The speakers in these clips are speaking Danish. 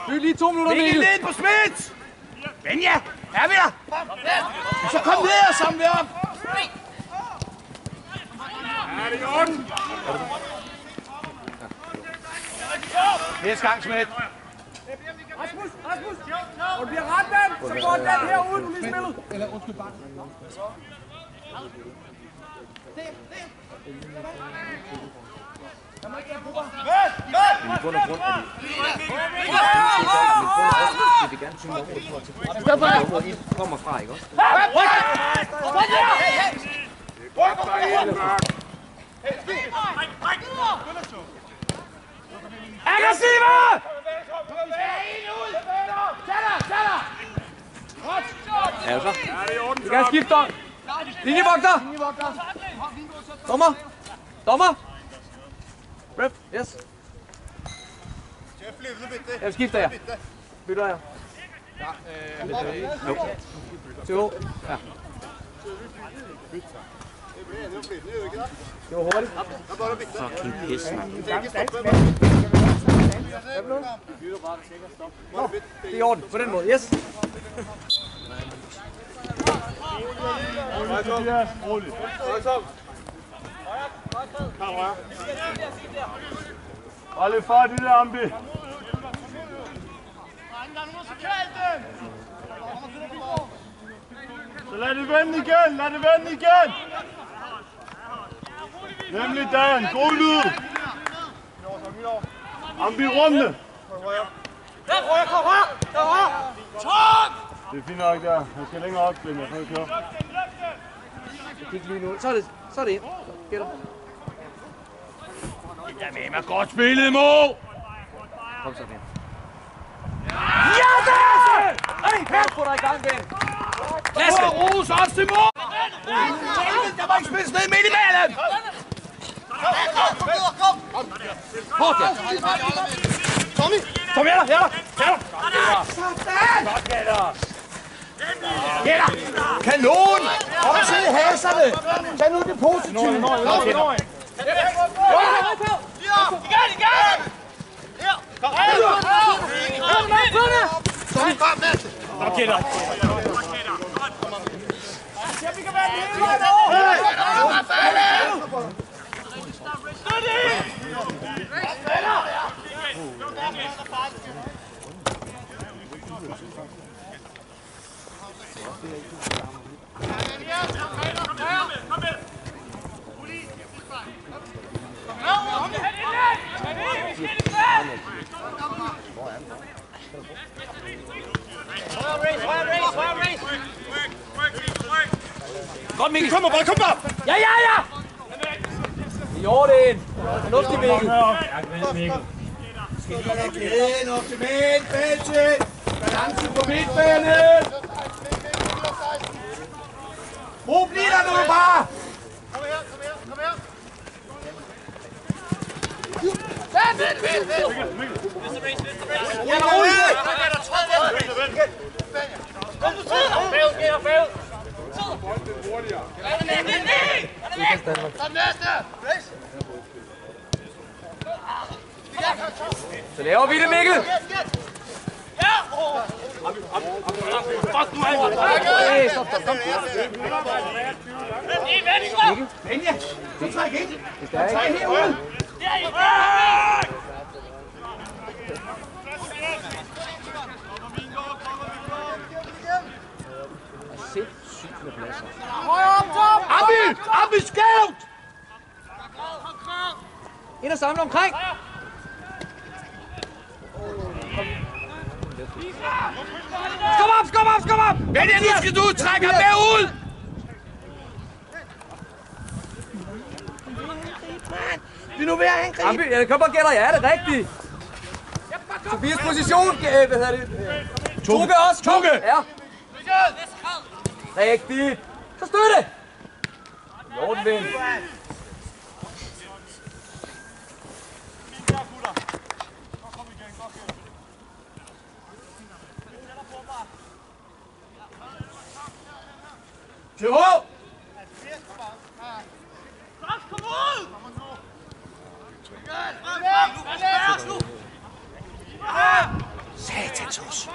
Byg lige 2 minutter, Mikkel. Mikkel ned på Smits! Benja, er vi der? Så kom ned og samle op. Ja, det er godt. Næste gang, Smidt. Rasmus! Når du bliver ret den, så går den herude, du lige spillet. Eller undskyld, bare. Der må ikke være grupper. I bund og grund er det vil gerne synge området for at tilfælde, hvor I kommer fra, ikke også? Aggressive! Ja, så. Vi kan skifte om. Linjevogter! Dommer! Ref, yes. Jeg skifter jer. Bytter jeg. Jo. Ja. Det var hurtigt. Fucking pis, mand. Det er i orden, på den måde. Yes. Roligt. Hold lidt fart i det, Ambi. Så lad det vende igen, Nemlig Dan, god lyd. Ambi runde. Det er fint nok der. Jeg skal længere op, men jeg kan ikke køre. Jeg gik lige nu. Så er det ind. Gætter. Jeg er med mig godt spillet, Mo! Kom så, Ben. Ja, da! Hey, få dig i gang, Ben. Klasse! Ros også til Mo! Jeg må ikke spille ned midt imellem! Hårdt, ja. Kom her, Godt, Gætter! Kanon! Kom og se haserne! Tag nu det positive! Kom, Gætter! Vi kan være Godt, Mikkel! Kom bare! Ja! I orden. Fornuftig, Mikkel. Skal vi lægge kæden op til midtbænken? Balance på midtbanen! Brug bliv der nu bare! Kom her! Jeg er ude! Så laver vi det, Mikkel. Fuck nu, Alvar! Hey, stop. Mikkel, Benja, så træk ind! Træk herude! Sindssygt med pladser. Ambi, skævt! Ind og samle omkring. Skub op! Benja, nu skal du trække ham med ud! Vi er nu ved at angribe. Ambi, jeg kan bare gætte, ja, det er rigtigt. Tobias position, hvad hedder det? Toge også. Toge! Ja. Rigtigt. Så støtte. Lort, ven. TH! Jesus.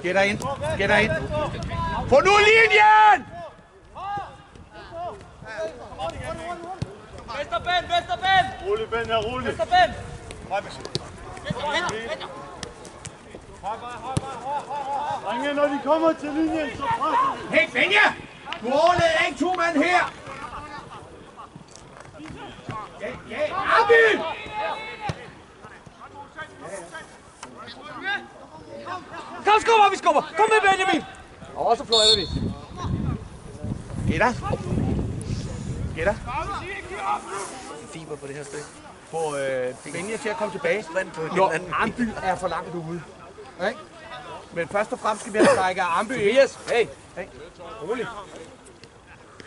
Gæt dig ind. Gæt dig ind. Få nu linjen! Vesterben! Rolig, Ben, ja, rolig. Vesterben! Drenge, når de kommer til linjen, så presser de. Hey, Benja! Du overlader ikke 2 mand her! Ja, Arby! Kom, skubber, vi skubber! Kom med, Benjamin! Og så fløjter vi. Gæt dig. Gæt dig. Fiber på det her stykke. Få Benja til at komme tilbage. På Når Arnby er for langt ude. Okay? Men først og fremmest skal vi have trækket Arnby ind. Tobias, hey! Rolig.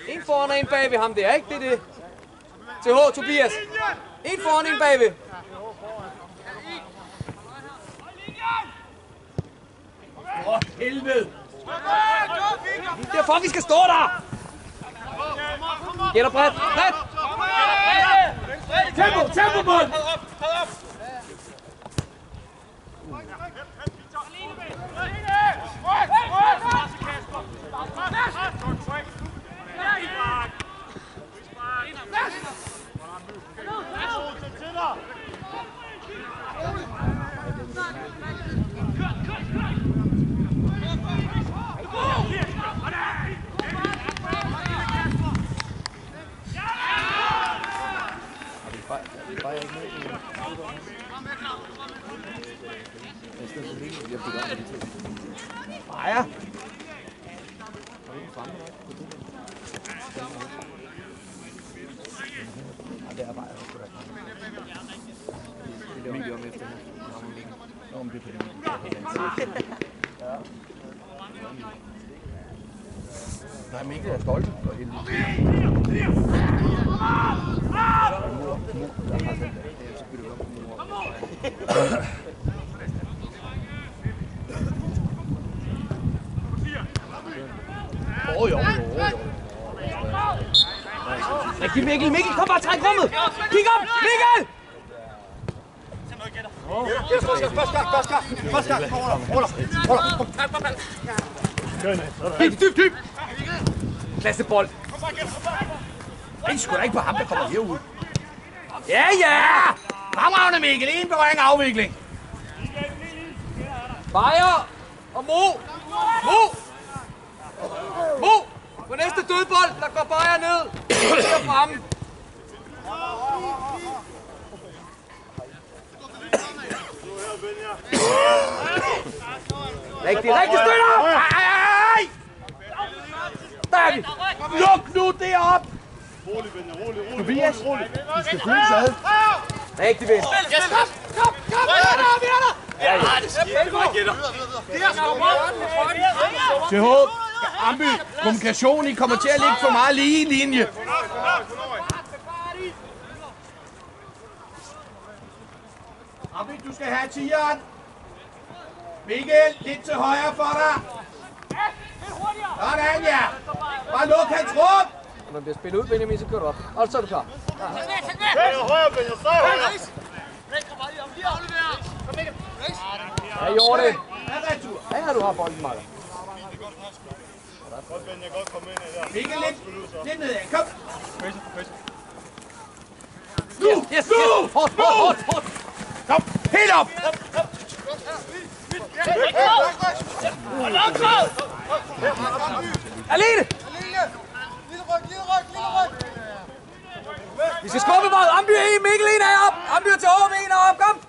En foran og en bagved ham der, ikke? Det er det. TH, Tobias. En foran, en bagved. For helvede! Derfor vi skal stå der! Gætter bredt, bredt! Tempo, bold! Freja. Det er bare Det vil vi om efter. om det på Nej, Mikkel er stolt. For helvede. Rigtig Mikkel, Mikkel, kom bare, træk rummet! Kig op, Mikkel! Dyb! Klassebold. Det er sgu da ikke på ham, der kommer herud. Ja! Fremragende Mikkel, en berøring afvikling. Beyer og Mo! På næste dødbold, der går Beyer ned. Der fremme. Rigtig støtter! Ej! Der er vi! Luk nu det op! Rolig, Ben, ja, rolig. Tobias, du skal følge sad. Rigtig ven. Kom! Vi er der! TH, Amby, kommunikation, I kommer til at ligge for meget lige i linje. Amby, du skal have 10'eren. Mikkel, lidt til højre for dig. Sådan, ja. Bare luk hans rum. Når man bliver spillet ud, Benjamin, så kører du op. Og så er du klar. Højre, Ben, jeg står højre. Ja, gjorde det. Ja, retur. Ja, du har bolden, Marker. Godt, Ben, jeg godt komme ind i der. Mikkel, lidt nedad. Kom. Yes! Hårdt! Kom, helt op. Alene! Vi skal skubbe bold. Amby er en, Mikkel en er op. Amby er til over, en er op. Kom!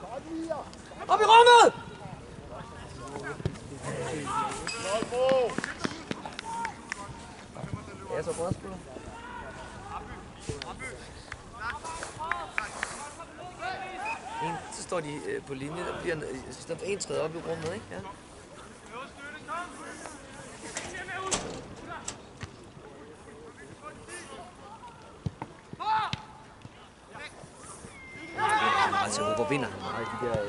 Op i rummet! Ja, så godt spiller. Så står de på linje, der bliver en træde op i rummet, ikke? Ja. Altså, Robert vinder meget de der 1-1.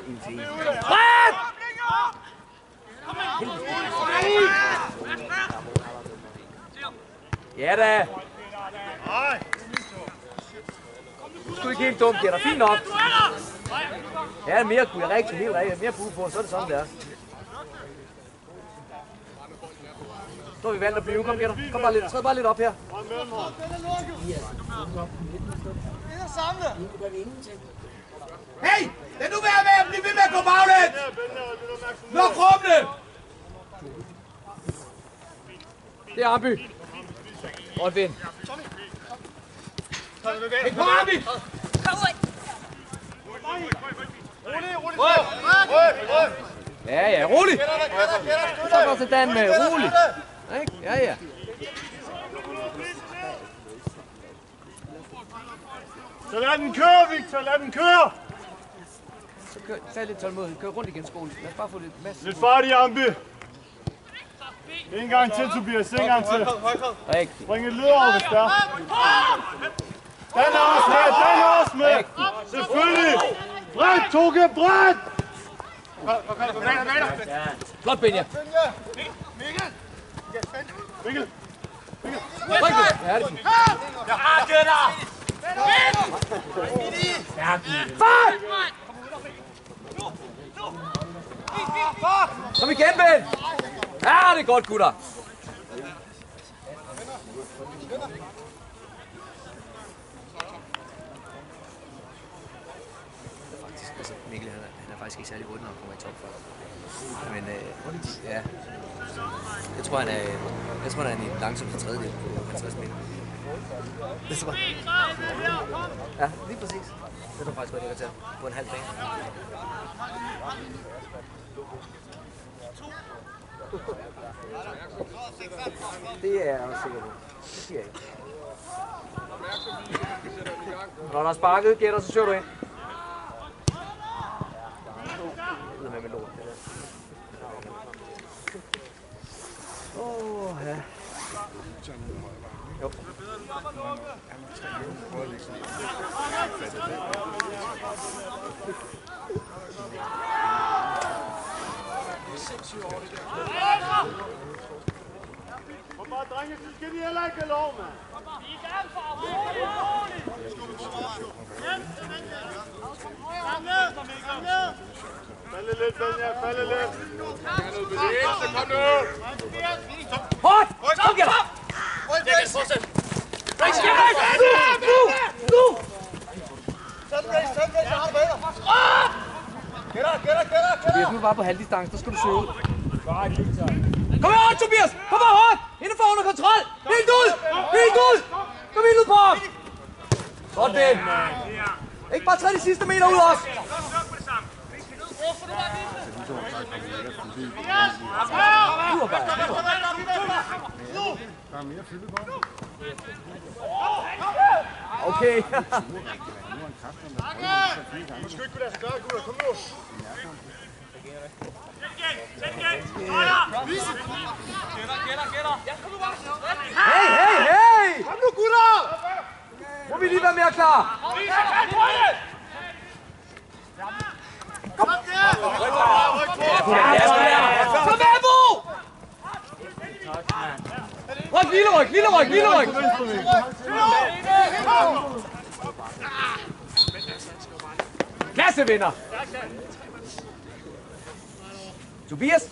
Ja da! sgu ikke helt dumt, det er da fint nok. Ja, mere kunne jeg rigtig, helt rigtigt. Mere brug på, så er det sådan, det er. Så har vi valgt at blive. Kom, gætter. Kom bare lidt. Træd bare lidt op her. Hey! Lad nu være med at blive ved med at gå baglæns! Luk rummene! Det er Arnby. Godt vind. Hæng på Arnby! Ja, rolig. Så går til Dan med. Rolig. Ja. Så lad den køre, Victor, lad den køre! Så tag lidt tålmodighed. Kør rundt igen, skole. Lad os bare få lidt masse. Lidt farlig, Arnby. En gang til, Tobias, en gang til. Rigtigt. Bring et led over, hvis der. Den er også med, Selvfølgelig! Bræt, Toge, bræt! Flot, Benja. Mikkel! Rigtigt. Ja, det er fint. Fuck! Kom igen, Ben! Ja, det er godt, gutter. Altså, Mikkel, han er faktisk ikke særlig hurtig, når han kommer i top for. Men ja, jeg tror, han er en langsomste tredjedel på 50 meter. Det tror jeg. Ja, lige præcis. Det tror faktisk godt, jeg kan tage på en halv bane. Det er jeg også sikker på. Det siger jeg ikke. Når der er sparket, gætter, så søger du ind. Det er med lort, det der. Ja. Jo. Kom bare, drenge, så skal de heller ikke have lov, mand. Falde lidt, Benja, falde lidt. Kom nu! Hårdt! Kom, gætter! Nu! Tobias, nu er bare på halvdistance, der skal du søge ud. Kom her, Tobias! Kom her, hårdt! Indenfor under kontrol! Helt ud! Helt ud! Kom helt ud på ham! Godt det! Ikke bare træde de sidste meter ud også! Okay. Hey! Kom nu, gutter! Må vi lige være mere klar? Kom! Kom med, Bo! Ryk, lille ryg! Klasse vinder! Tobias!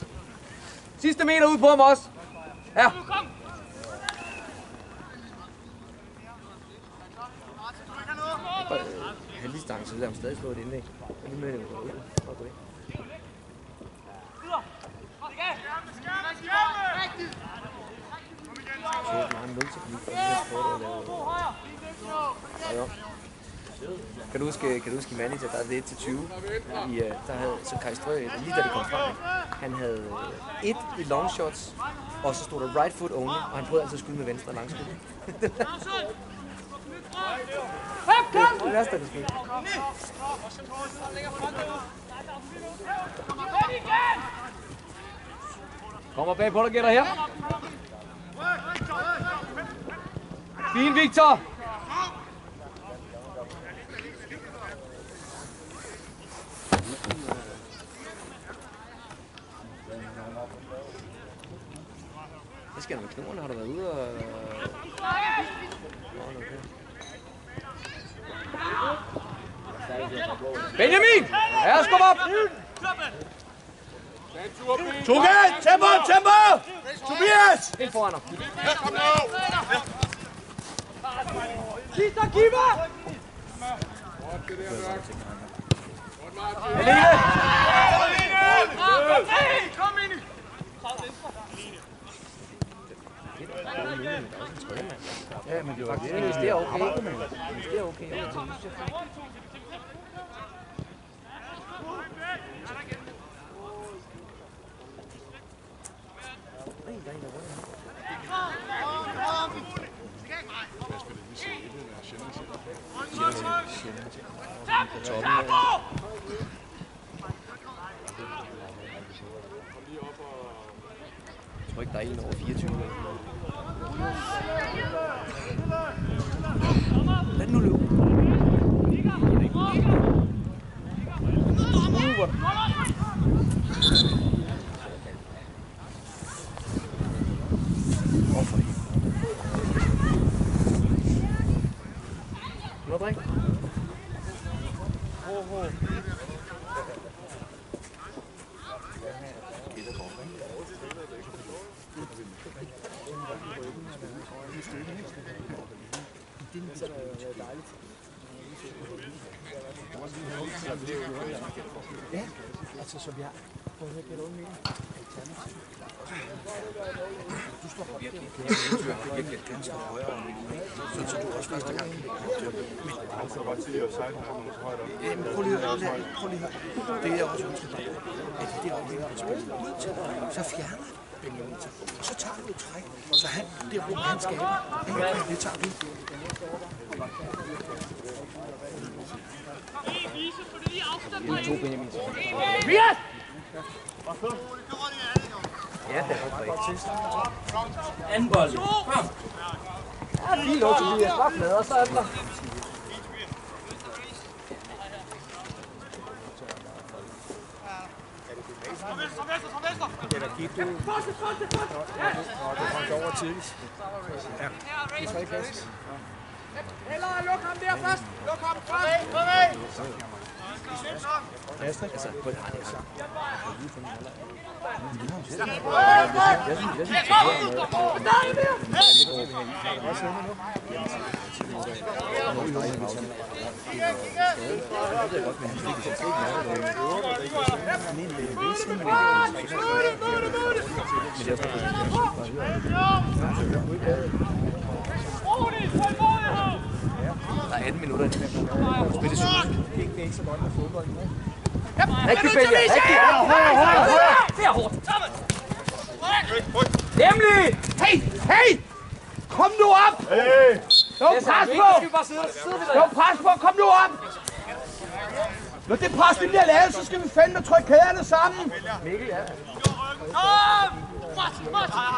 Sidste meter ud på ham også. Ja. Halvdistance, så lader han stadig slå et indlæg. Lige med det. Kan du huske manager, der havde 1-20? Der havde så Kai Strø, lige da det kom frem, han havde 1 i long shots, og så stod der right foot only, og han prøvede altid at skyde med venstre langskud. Det værste er det sgu. Kommer bag på dig, gætter her. Fin, Victor. Hvad sker der med knoerne? Har du været ude og... Benjamin! Ja, skub op! Tugan, tempo, tempo! Tobias! Helt foran ham. Sidste keeper! Alene! Kom ind! Ja, men det var det. Hvis det er okay. Hvis det er okay. Jeg tror ikke, der er en over 24. Lad den nu løbe. Noget drik? Ja, altså som jeg får hørt det noget mere. Du står virkelig ganske højere så du også første gang. Prøv lige at høre. Det er også ønsker dig. At det øjeblik, han spiller ud til dig, så fjerner Benjamin sig. Og så tager du et træk, så han, det rum, han skaber. Det tager vi. To Benjamin. Tobias! Ja, det er rigtigt. Anden bold. Kom! Ja, fint nok, Tobias. Bare med, og så er den der. Eller gik du, når du kom over tidligt. Ja, det er 3 fast. Eller luk ham der først! Luk ham først! Altså, på et andet så. Der er 18 minutter. Spil det sygt. Det er ikke så godt med fodbold. Rigtig, Benjamin! Rigtig! Højre! Det er hårdt! Nemlig! Hey, hey! Kom nu op! Jo, pres på! Jo, pres på! Kom nu op! Når det pres, vi bliver lavet, så skal vi fandme trykke kæderne sammen. Mikkel, ja.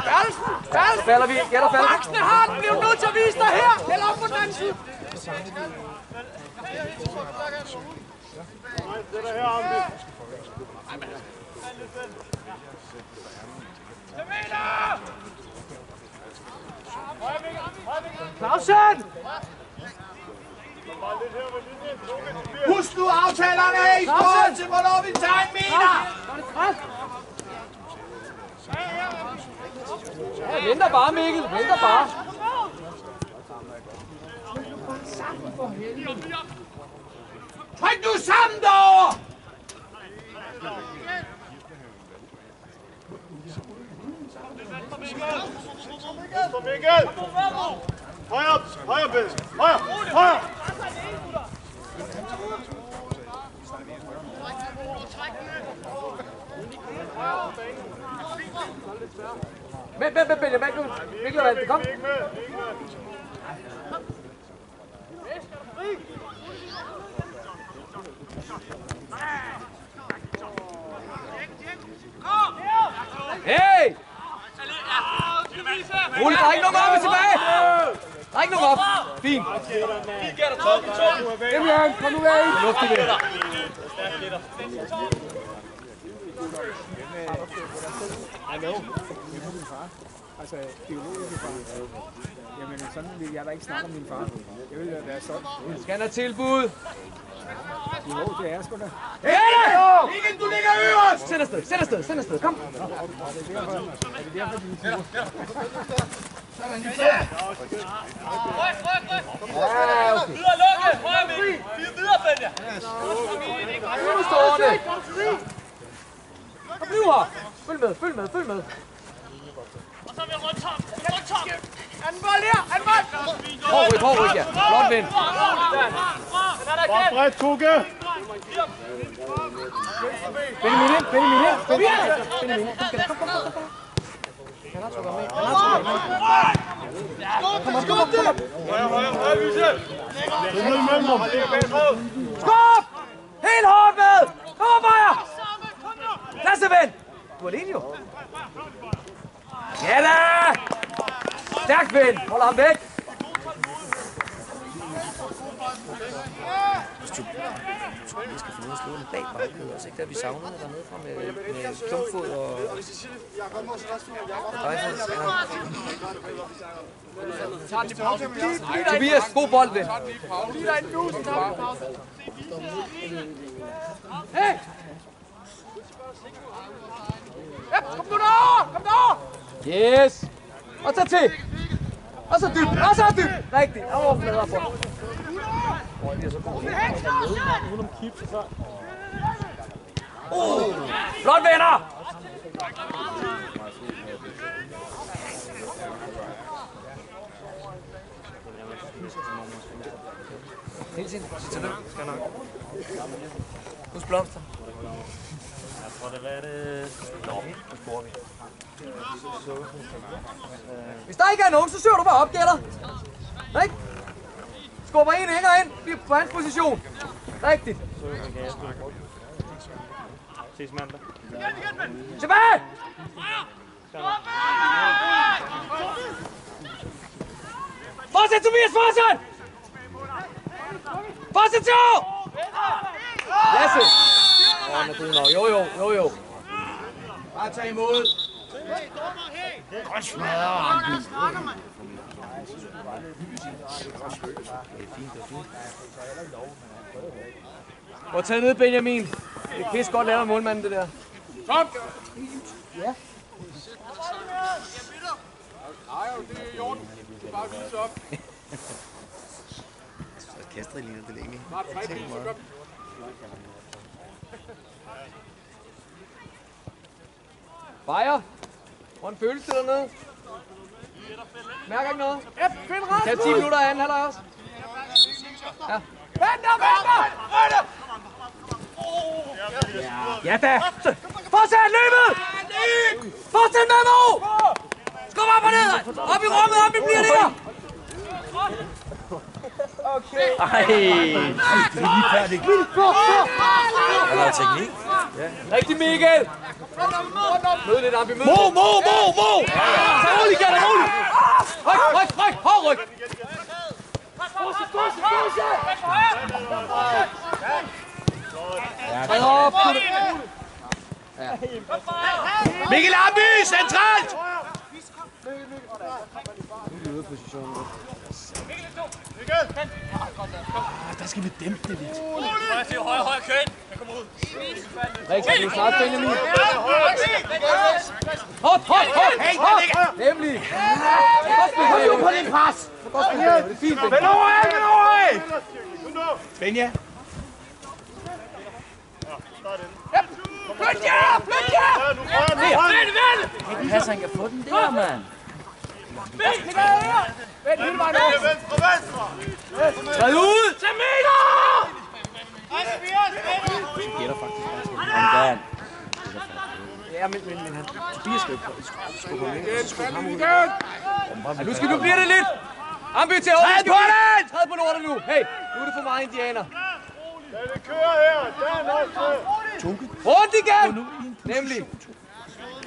Bertelsen! Falder vi? Ja, der falder. Vaksne har den! Bliv nødt til at vise dig her! Held op på den anden side! Clausen! Husk nu aftalerne i forhold til, hvornår vi tager en meter! Ja, venter bare, Mikkel. Venter bare. Tryk nu sammen derovre! Mikkel! Højre! Højre, Ben! Højre! Højre! Vent, Benjamin. Mikkel er valgt. Kom. Hey! Rulle, der er ikke nogen op tilbage! Der er ikke nogen op. Fint. Emilian, kom nu væk. Luftig det. I know. Min far. Altså, biologisk far. Jamen, sådan vil jeg da ikke snakke om min far. Jeg vil være sådan. Skal han have tilbud? det er sgu da. Mikkel, du ligger øverst! Send afsted, send afsted, send afsted. Kom. Kom, bliv her. Følg med, følg med, følg med. Anden bold her, anden bold! Hård ryg, ja. Flot vind. Bare bredt, Toge! Benjamin ind, Benjamin ind. Benjamin ind. Kom. Han har trukket med. Kom. Højre, Vise! Det er mellem dem. Skub! Helt hårdt med! Kom op, Bajer! Klasseven! Du er alene jo. Ja da! Stærk vind! Hold ham væk! Vi skal finde ud af at slå den bag bagkødet også, ikke? Der vi savnede dernede fra med klumpfod og... Tobias, god bold ved. Hey! Ja, kom nu derover! Kom derover! Yes! Og så til! Og så dybt! Og så dybt! Rigtigt! Overflader for. Flot venner! Hele tiden. Sig tillykke. Skal nok. Husk blomster. Jeg tror, det var det... Nå, nu sporer vi. Hvis der ikke er nogen, så søger du bare op, gætter. Ikke? Skubber en hænger ind. Vi er på hans position. Rigtigt. Ses mandag. Tilbage! Fortsæt, Tobias, fortsæt! Fortsæt, Joe! Lasse! Åh, men det er nok. Jo. Bare tag imod. Godt smadret. Hvor taget ned, Benjamin. Det er pisse godt lavet af målmanden, det der. Kom! Ja. Nej, det er i orden. Du bare vise op. Kastrid ligner det længe. Bare 3 stykker. Bajer. Hvordan føles det dernede? Mærker ikke noget? Ja, find ret. Kan 10 minutter af anden halvleg også? Ja. Venter! Ja da! Fortsæt løbet! Fortsæt med, Mo! Skub op og ned! Op i rummet, op i bliver der! Ej! Er der teknik? Rigtig, Mikkel! Mød lidt, Ambi, mød lidt! Mo! Rolig, Gert, rolig! Ryk! Hård ryk! Træd op! Mikkel Amby, centralt! Der skal vi dæmpe det lidt. Højre, køn. Kom ud. Rigtig, du er snart, Benjamin. Hårdt! Nemlig! Kom nu på din pres! Det er fint, Benjamin. Vend over af! Benja. Flyt jer! Det passer ikke at få den der, mand. Vent hele vejen over. Træd ud! Tag meter! Gætter faktisk bare til. Ja, men han... Tobias skal skubbe ham ind, og så skubbe ham ud. Ja, nu skal du blive det lidt! Amby til over! Træd på den! Træd på lortet nu! Hey, nu er det for meget indianer. Lad det køre her. Dan også. Rundt igen! Nemlig.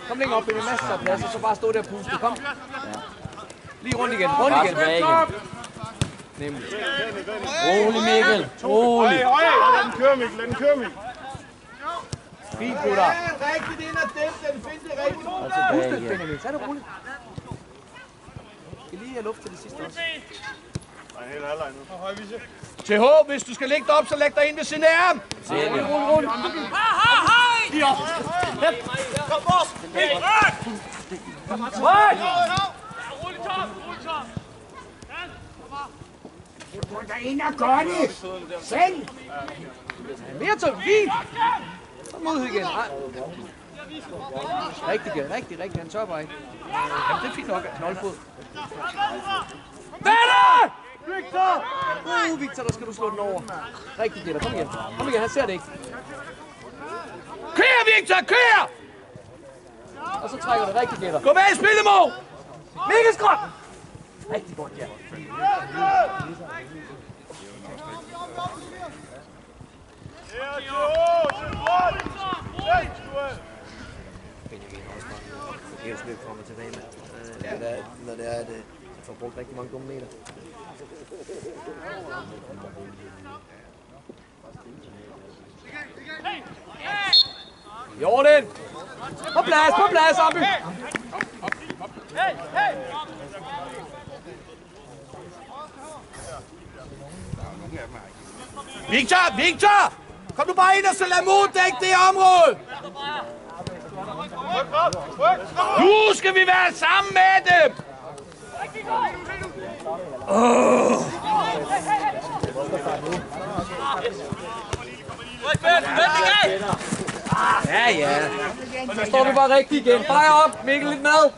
Kom længere op, det er masser af plads, og så bare stå der og puste. Kom. Lige rundt igen. Nemlig. Rolig, Mikkel. Rolig. Lad den køre, Mikkel. Fint, gutter. Rigtigt ind og dæmpe den. Find det rigtigt. Pust det, Benjamin. Tag det roligt. Vi skal lige have luft til det sidste også. TH, hvis du skal lægge dig op, så læg dig ind ved siden af ham. Rul. Gå ind og gør det. Selv. Mere til fint. Kom ud igen. Rigtig. Han tør bare ikke. Jamen, det er fint nok. Knoldfod. Bælle! Victor! Victor, der skal du slå den over. Rigtig Peter. Kom igen, han ser det ikke. Kør, Victor, kør! Og så trækker det rigtig Peter. Gå med i spillemål! Mega skråt! Rigtig godt, ja. Det er jo slet kommer tilbage med, når det er, at får brugt rigtig mange dumme meter. Jordan! På plads, Amby! Victor! Kom du bare ind og så lad moddække det område! Nu skal vi være sammen med dem! Ja. Så står vi bare rigtigt igen. Bare op, Mikkel, lidt med.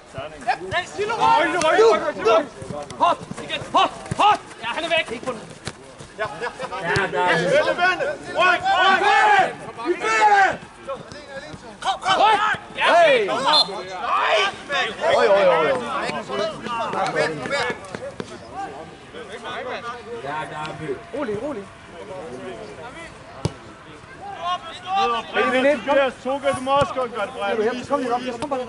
Hot! Ja, han er væk. Ikke på den. Ja, der er Kom! Hey! Rolig. Toga, du må også godt gøre det bredt. Kom lige op. Kom bare.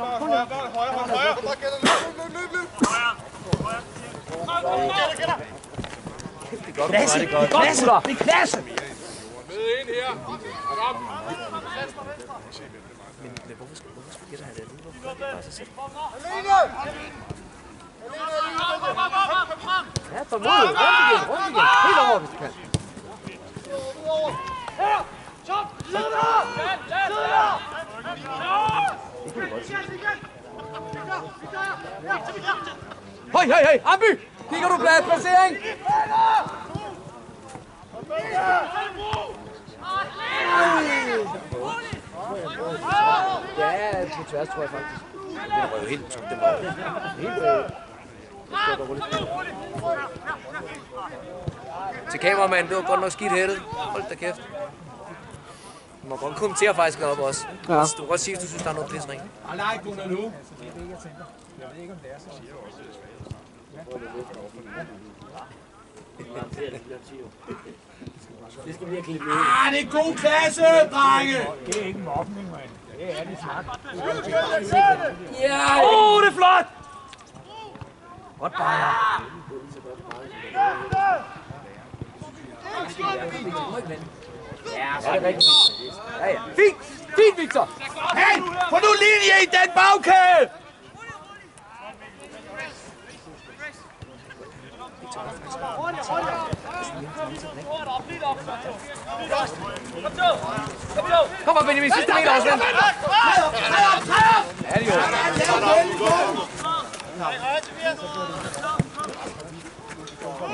Det er klasse! Men hvorfor skal jeg have det nu? Hvorfor kan det bare sig selv? Ja, tålmodigt. Rundt igen. Helt over, hvis du kan. Høj! Amby! Kigger du placering? Ja, på tværs, tror jeg faktisk. Det var jo helt tomt, det var til kameramanden, det var godt nok skidt hættet. Hold da kæft. Du må godt kommentere faktisk op også. Ja. Du kan godt sige, hvis du synes, der er noget pisring. Nej, Gunnar nu. Det skal vi klippe ud. Det er god klasse, drenge! Det er ikke mobning, mand. Det er det snak. Ja! Det er flot! Godt bare. Ja, så er det rigtigt. Ja. Fint, Victor! Hey, få nu linje i den bagkæde! Kom op, Benjamin, sidste meter også, ven. Ja, det jo.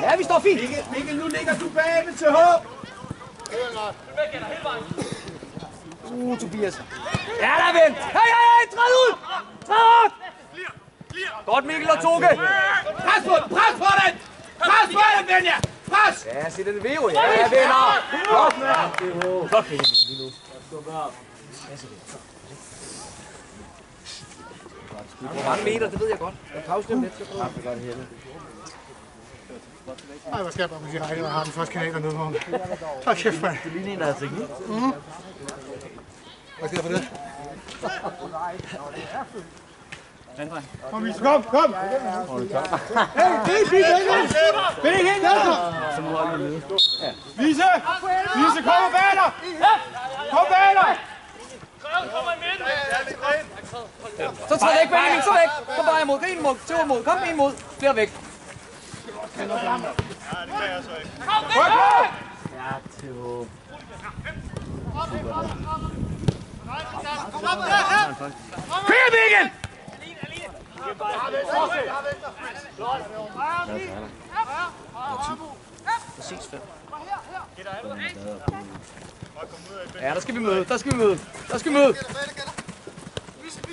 Ja, vi står fint. Mikkel, nu ligger du bag med TH. Tobias. Ja, der er ven. Hey, træd ud! Træd ud! Godt, Mikkel og Toge. Pres på den! Pres på den, Benja! Pres! Ja, se det ved jo. Ja, venner. Godt. Godt, Benjamin, lige nu. Hvor mange meter, det ved jeg godt. Jeg pause dem lidt, så prøver jeg. Ej, hvad skal jeg sige? Jeg har den første kanal dernede på. Tak kæft, mand. Det ligner en, der har teknik. Hvad sker der for det? Kom! Hey, det er fint, det er helt ned! Vise, kom og bag dig! Kom bag dig! Så træd væk, Benjamin, så væk. Kom bare imod, gå ind imod, til imod, kom ind imod, flere væk. det kan jeg så ikke. Kør, Mikkel! Præcis 5. Ja, der skal vi møde. Der skal vi møde. Der skal vi møde.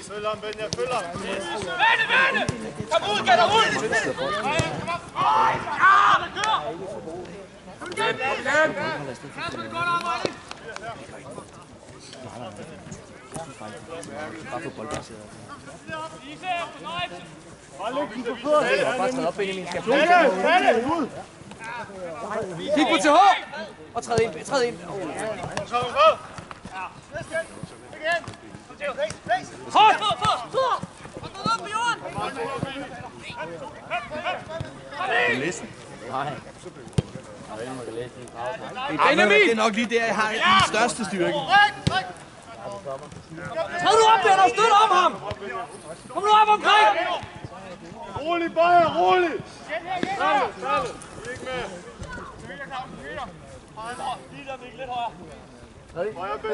Følg ham, Benja, følg ham. Kom ud, Gætter, ud! Bare få boldbaseret. Hold ikke den på fødderne. Bare træde op, Benjamin. Skal Tag det, ud! kig på TH! Og træd ind, træd ind. Hold! Benjamin! Det er nok lige der, jeg har den største styrke. Træd nu op, Benner! Støt om ham! Kom nu op omkring! Rolig, Bajer, rolig!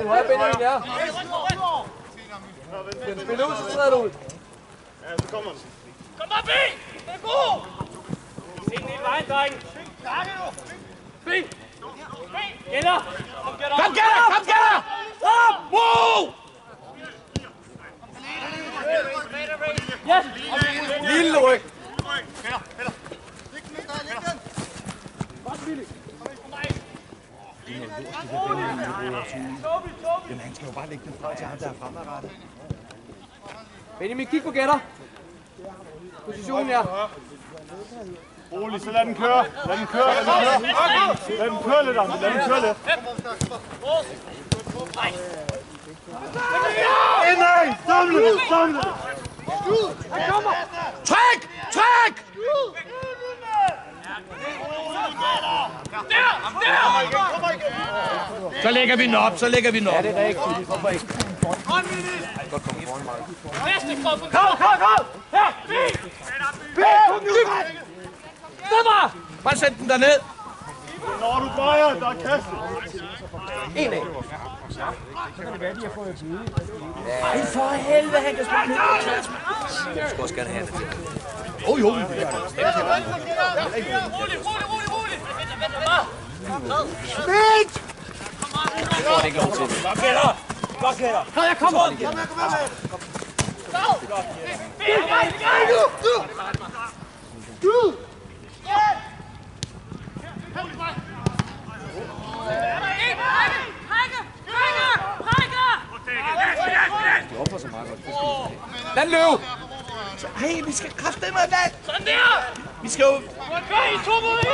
Højre Benjamin, ja. Spil ud, så træder du ud. Ja, så kommer den. Kom op, B! Det er god! Se den i vejen, dreng. B! Gætter! Kom, Gætter! Kom, Gætter! Kom, Gætter! Op! Wow! Yes! Lille ryg. Jamen, han skal jo bare lægge den fra til ham, der er fremadrettet. Benjamin, kig på Gætter. Positionen, ja. Rolig, så lad den køre. Lad den køre, lad den køre. Lad den køre lidt, Anders. Lad den køre lidt. Indad! Samle det, samle det! Træk! Træk! Så lægger vi den op, så lægger vi den op. Ja, det er rigtigt. Hvorfor ikke? Kom! Her! B! Stopper! Bare sæt den derned. Når du Bajer, der er kastet. En af. Ej, for helvede, han kan spille helt. Jeg skulle også gerne have det. Jo. Rolig! Smidt! Jeg får det ikke lov til. Nå, jeg kommer. Lad den løbe. Hey, vi skal kraftedeme af vand. Sådan der! Vi skal jo... Gør I 2 mod 1!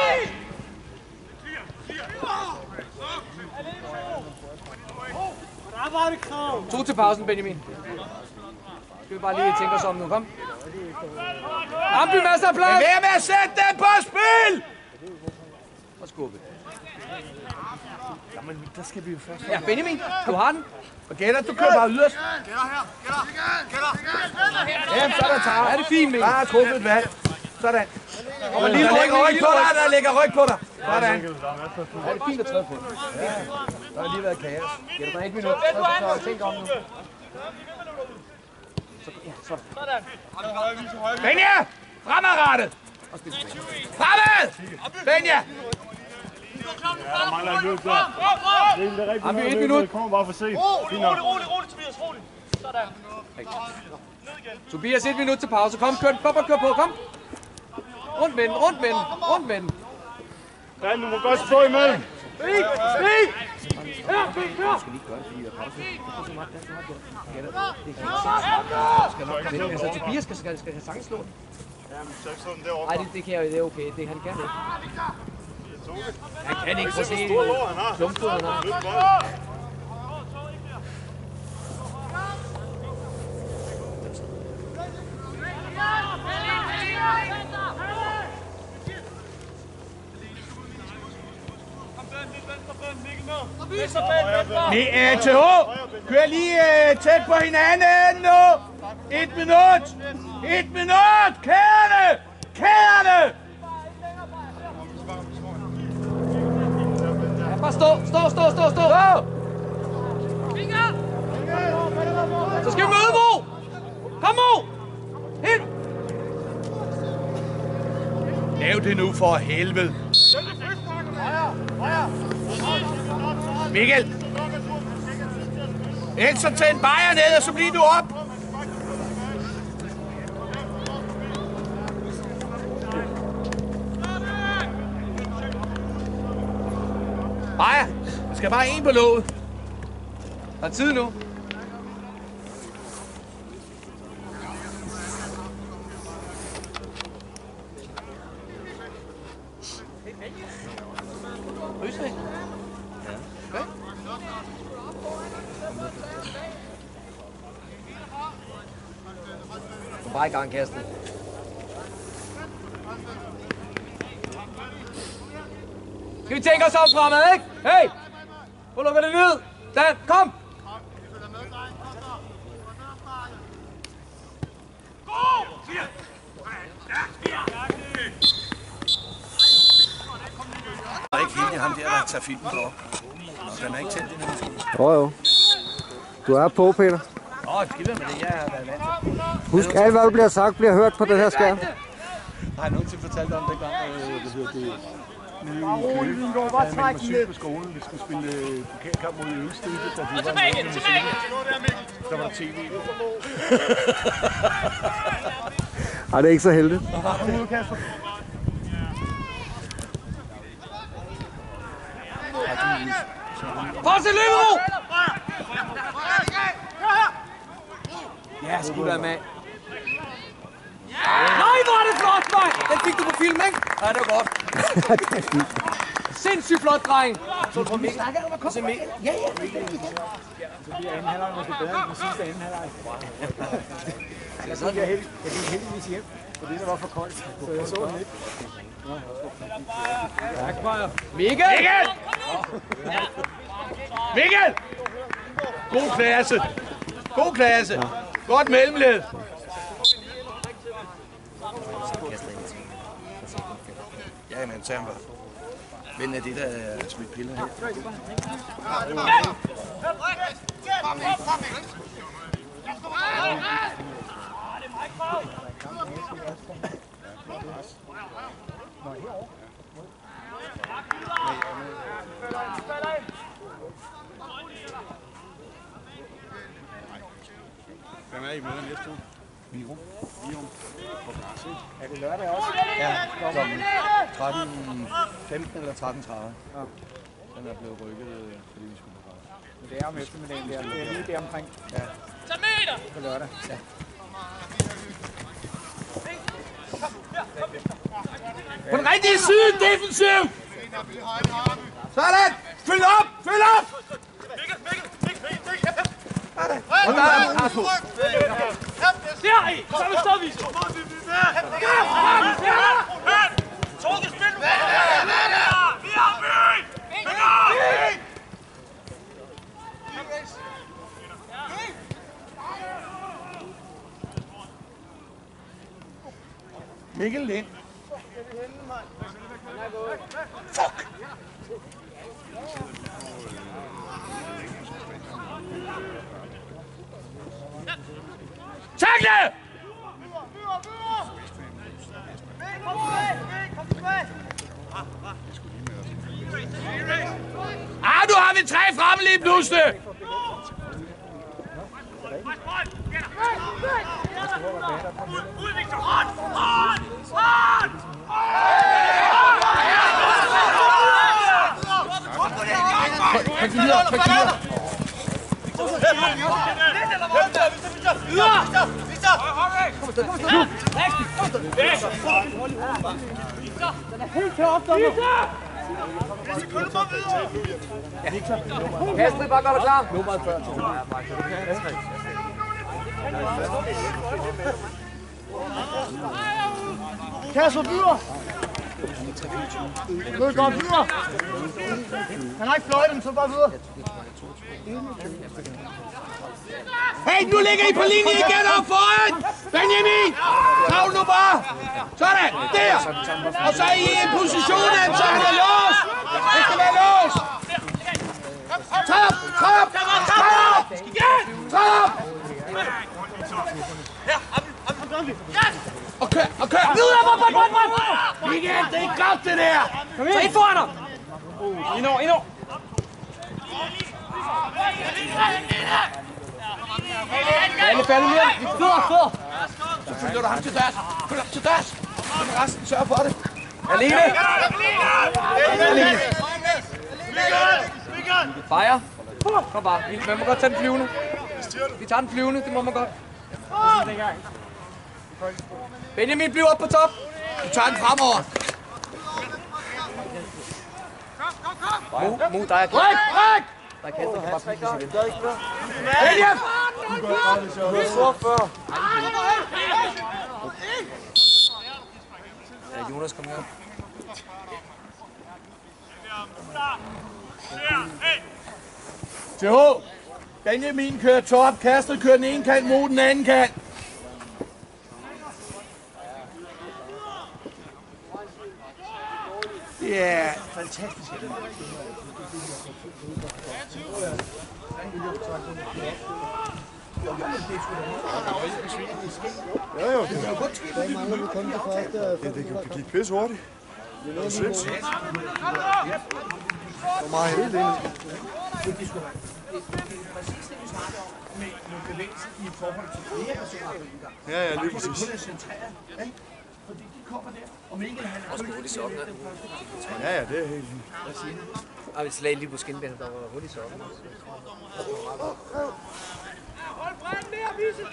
Der var det krav! 2 til pausen, Benjamin. Skal vi bare lige tænke os om nu, kom. Amby, masser af plads! Hvem er at sætte den på spil? Og skubbe. Jamen, der skal vi jo først. Ja, Benjamin, du har den. Og Gætter, du kører bare yderst. Jamen, så er der tager. Ja, det er fint, Mikkel. Bare truffet et valg. Sådan. Og lige lægger ryg på dig, der lægger ryg på dig. Sådan. Ja, det er fint at træde på. Der har lige været kaos. Giver du mig 1 minut? Så tænk om nu. Benja! Fremadrettet! Fremad! Benja! Der mangler en løb der. Det er rigtig Amby, meget 1 løb, minut. det kommer bare for sent. Rolig, Tobias, rolig! Sådan. Tobias, 1 minut til pause. Kom, kør på, kom. Rundt med den. Dan, du må godt stå imellem. Speed! Her, kør! Altså, Tobias skal have sangslå. Jamen, så slå den derovre. Nej, det kan jeg, det er okay. Det han kan det. Han kan ikke Så se stor lår han har. klumpskud, han har. Løb bolden. TH, kør lige tæt på hinanden nu. 1 minut. 1 minut. Kærne! stå! Så skal vi møde Mo! Kom Mo! Ind! Lav det nu for helvede. Mikkel! Ellers så tag en bajer ned, og så bliver du op. Bajer! Der skal bare en på låget. Der er tid nu. Rysving. Ja. Okay. Bare i gang, Karsten. Skal vi tænke os om fremad, ikke? Hey! Hvor lukker det ned? Dan, kom! Det er ikke helt ham der tager filmen på. Den er ikke tændt endnu måske. Jo. Du er på, Peter. Skiller med det, jeg har været vant til. Husk, alt hvad der bliver sagt, bliver hørt på den her skærm. Har jeg nogensinde fortalt om det gang, nede i Køge, da man var syg på skolen, vi skulle spille pokalkamp mod Ølstede, da de var nede. Der var der tv. Ej, det er ikke så heldigt. Kom ud, Kasper. Fortsæt løbet! Ja, sgu da, mand. Nej, hvor er det flot, mand! Den fik du på film, ikke? Ja, det var godt. Sindssygt flot, dreng. Så på Mikkel. Se Mikkel. Ja. Så bliver anden halvleg måske bedre end den sidste anden halvleg. Jeg gik heldigvis hjem, fordi det var for koldt, så jeg så den ikke. Mikkel! Mikkel! God klasse. Godt mellemled. Ja, men tag ham bare. Hvem er det, der er smidt piller her? Hvem er I møder næste uge? Virum. Er det lørdag også? Ja, kl. 13.15 eller 13.30. Ja. Den er blevet rykket, fordi vi skulle på radio. Men det er om eftermiddagen der. Det er lige der omkring. Ja. Tag meter! På lørdag. Ja. På den rigtige side, defensiv! Sådan! Fyld op! Og der er par på. Der i! Så er vi stopvis! Torke, spil nu! Vi har byen! Mikkel Lind. Fuck! Tackle! Nu har vi 3 fremme lige pludselig! Kasper, bare gør dig klar. Kasper byder! Gå godt videre! Han har ikke fløjten, så bare videre. Hey, nu ligger I på linje igen op foran! Benjamin! Tag nu bare! Sådan! Der! Og så er I i en position, så han er låst! Det skal være låst! Træd op! Træd op! Træd op! Træd op! Okay, okay. Michael, det er ikke godt, det der. Kom ind foran dig. Ind. Alle falde mere. Fødder. Så følger du ham til dørs. Følg op til dørs. Så resten sørger for det. Alene. Fejre. Kom bare. Man må godt tage den flyvende. Vi tager den flyvende, det må man godt. Benjamin, bliv op på top. Du tager den fremover. Mo, der er kendt. Bræk! Der er kendt, der kan bare flyve sig igen. Benjamin! Ja, Jonas, kom her. TH! Benjamin kører top, Kastet kører den ene kant mod den anden kant. Det er fantastisk. Ja, det gik pisse hurtigt. Det er sindssygt. Så meget heldigt egentlig. Ja, lige præcis. Fordi de kommer der, og Mikkel han Også hul i sokken. Ja, det er helt fint. Og et slag lige på skinbenet, der var hul i sokken. Hold branden der, Visse!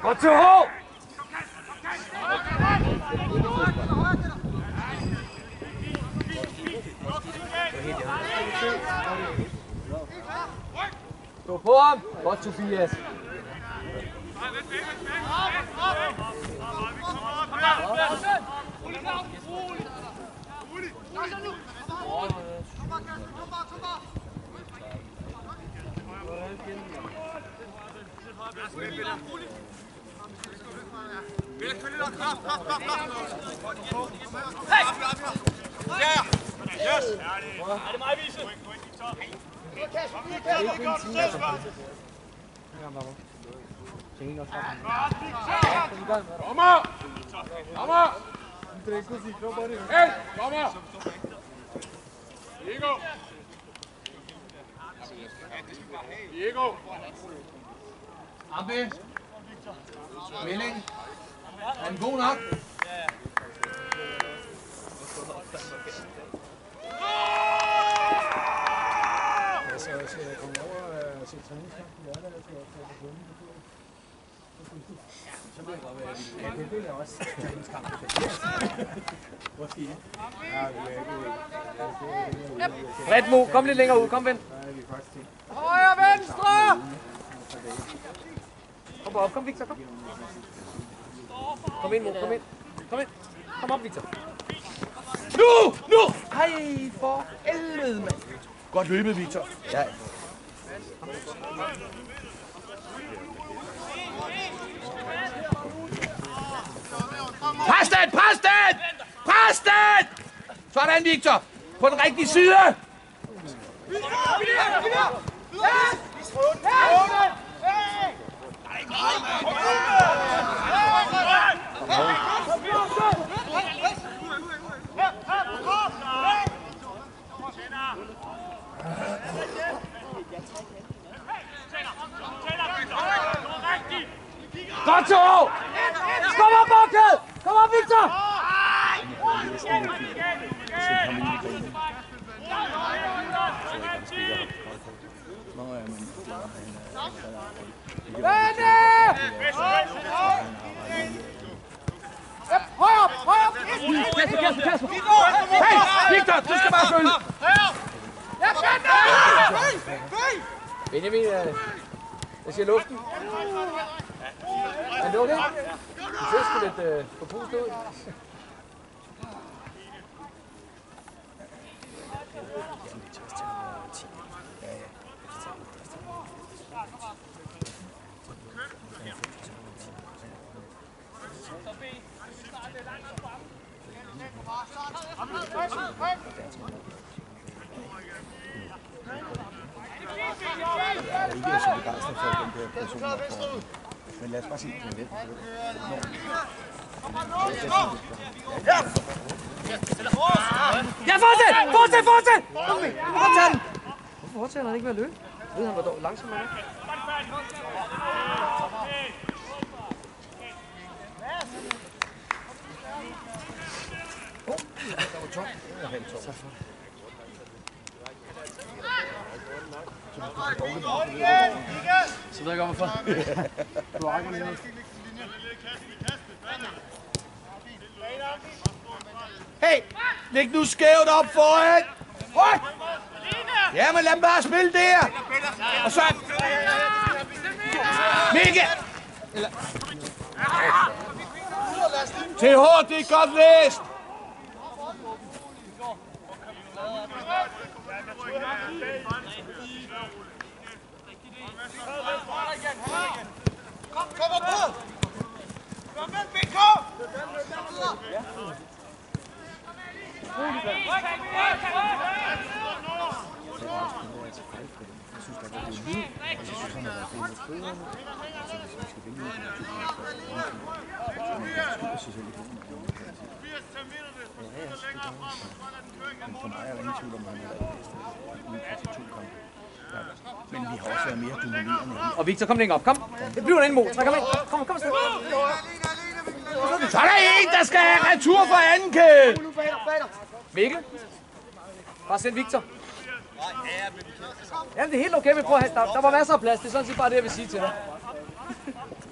Godt til H! Stå på ham! Godt, Tobias! Er det mig, Visse? Kommer! Kommer! Hey, kommer! Diego! Ambe! Melding! Er den god nok? Red Mo, kom lidt længere ud, kom ven. Højre, venstre! Kom op, kom Victor, kom. Kom ind, Mo, kom ind. Kom ind. Kom op, Victor. Nu! Ej, for helvede, mand. Godt løbet, Victor. Ja. Pas den! Pas den! Pas den! Sådan, Victor. På den rigtige side. Godt så! Kom op, Borked! Kom op, Victor! Høj op! Høj op! Kasper! Hey, Victor, du skal bare følge. Jeg kan det! Benjamin, jeg siger luften. Er det okay? Du ser sgu lidt forpustet ud. ikke er så begejstret for den der person, der får. Men lad os bare sige, at det er Ja, fortsæt! Fortsæt! Fortsæt! Hvorfor fortsætter han ikke med at løbe? Ved han, hvor langsomt han er? der var tom. Det var halvt tom. Så ved jeg godt, hvorfor. Du har ikke noget. Hey, læg nu skævt op foran. Høj! Jamen lad dem bare spille der. Og så... Mikke! TH, det er godt læst. Kom op på! Kom med, BK! For mig er der ingen tvivl om, han er bedst til 2 kampe. Men vi har også været mere dominerende. Og Victor, kom længere op. Kom. Det bliver en mål. Kom ind. Kom afsted. Så er der en, der skal have retur for anden kæde. Mikkel. Bare send Victor. Jamen, det er helt okay, vi prøver. Der var masser af plads. Det er sådan set bare det, jeg vil sige til dig.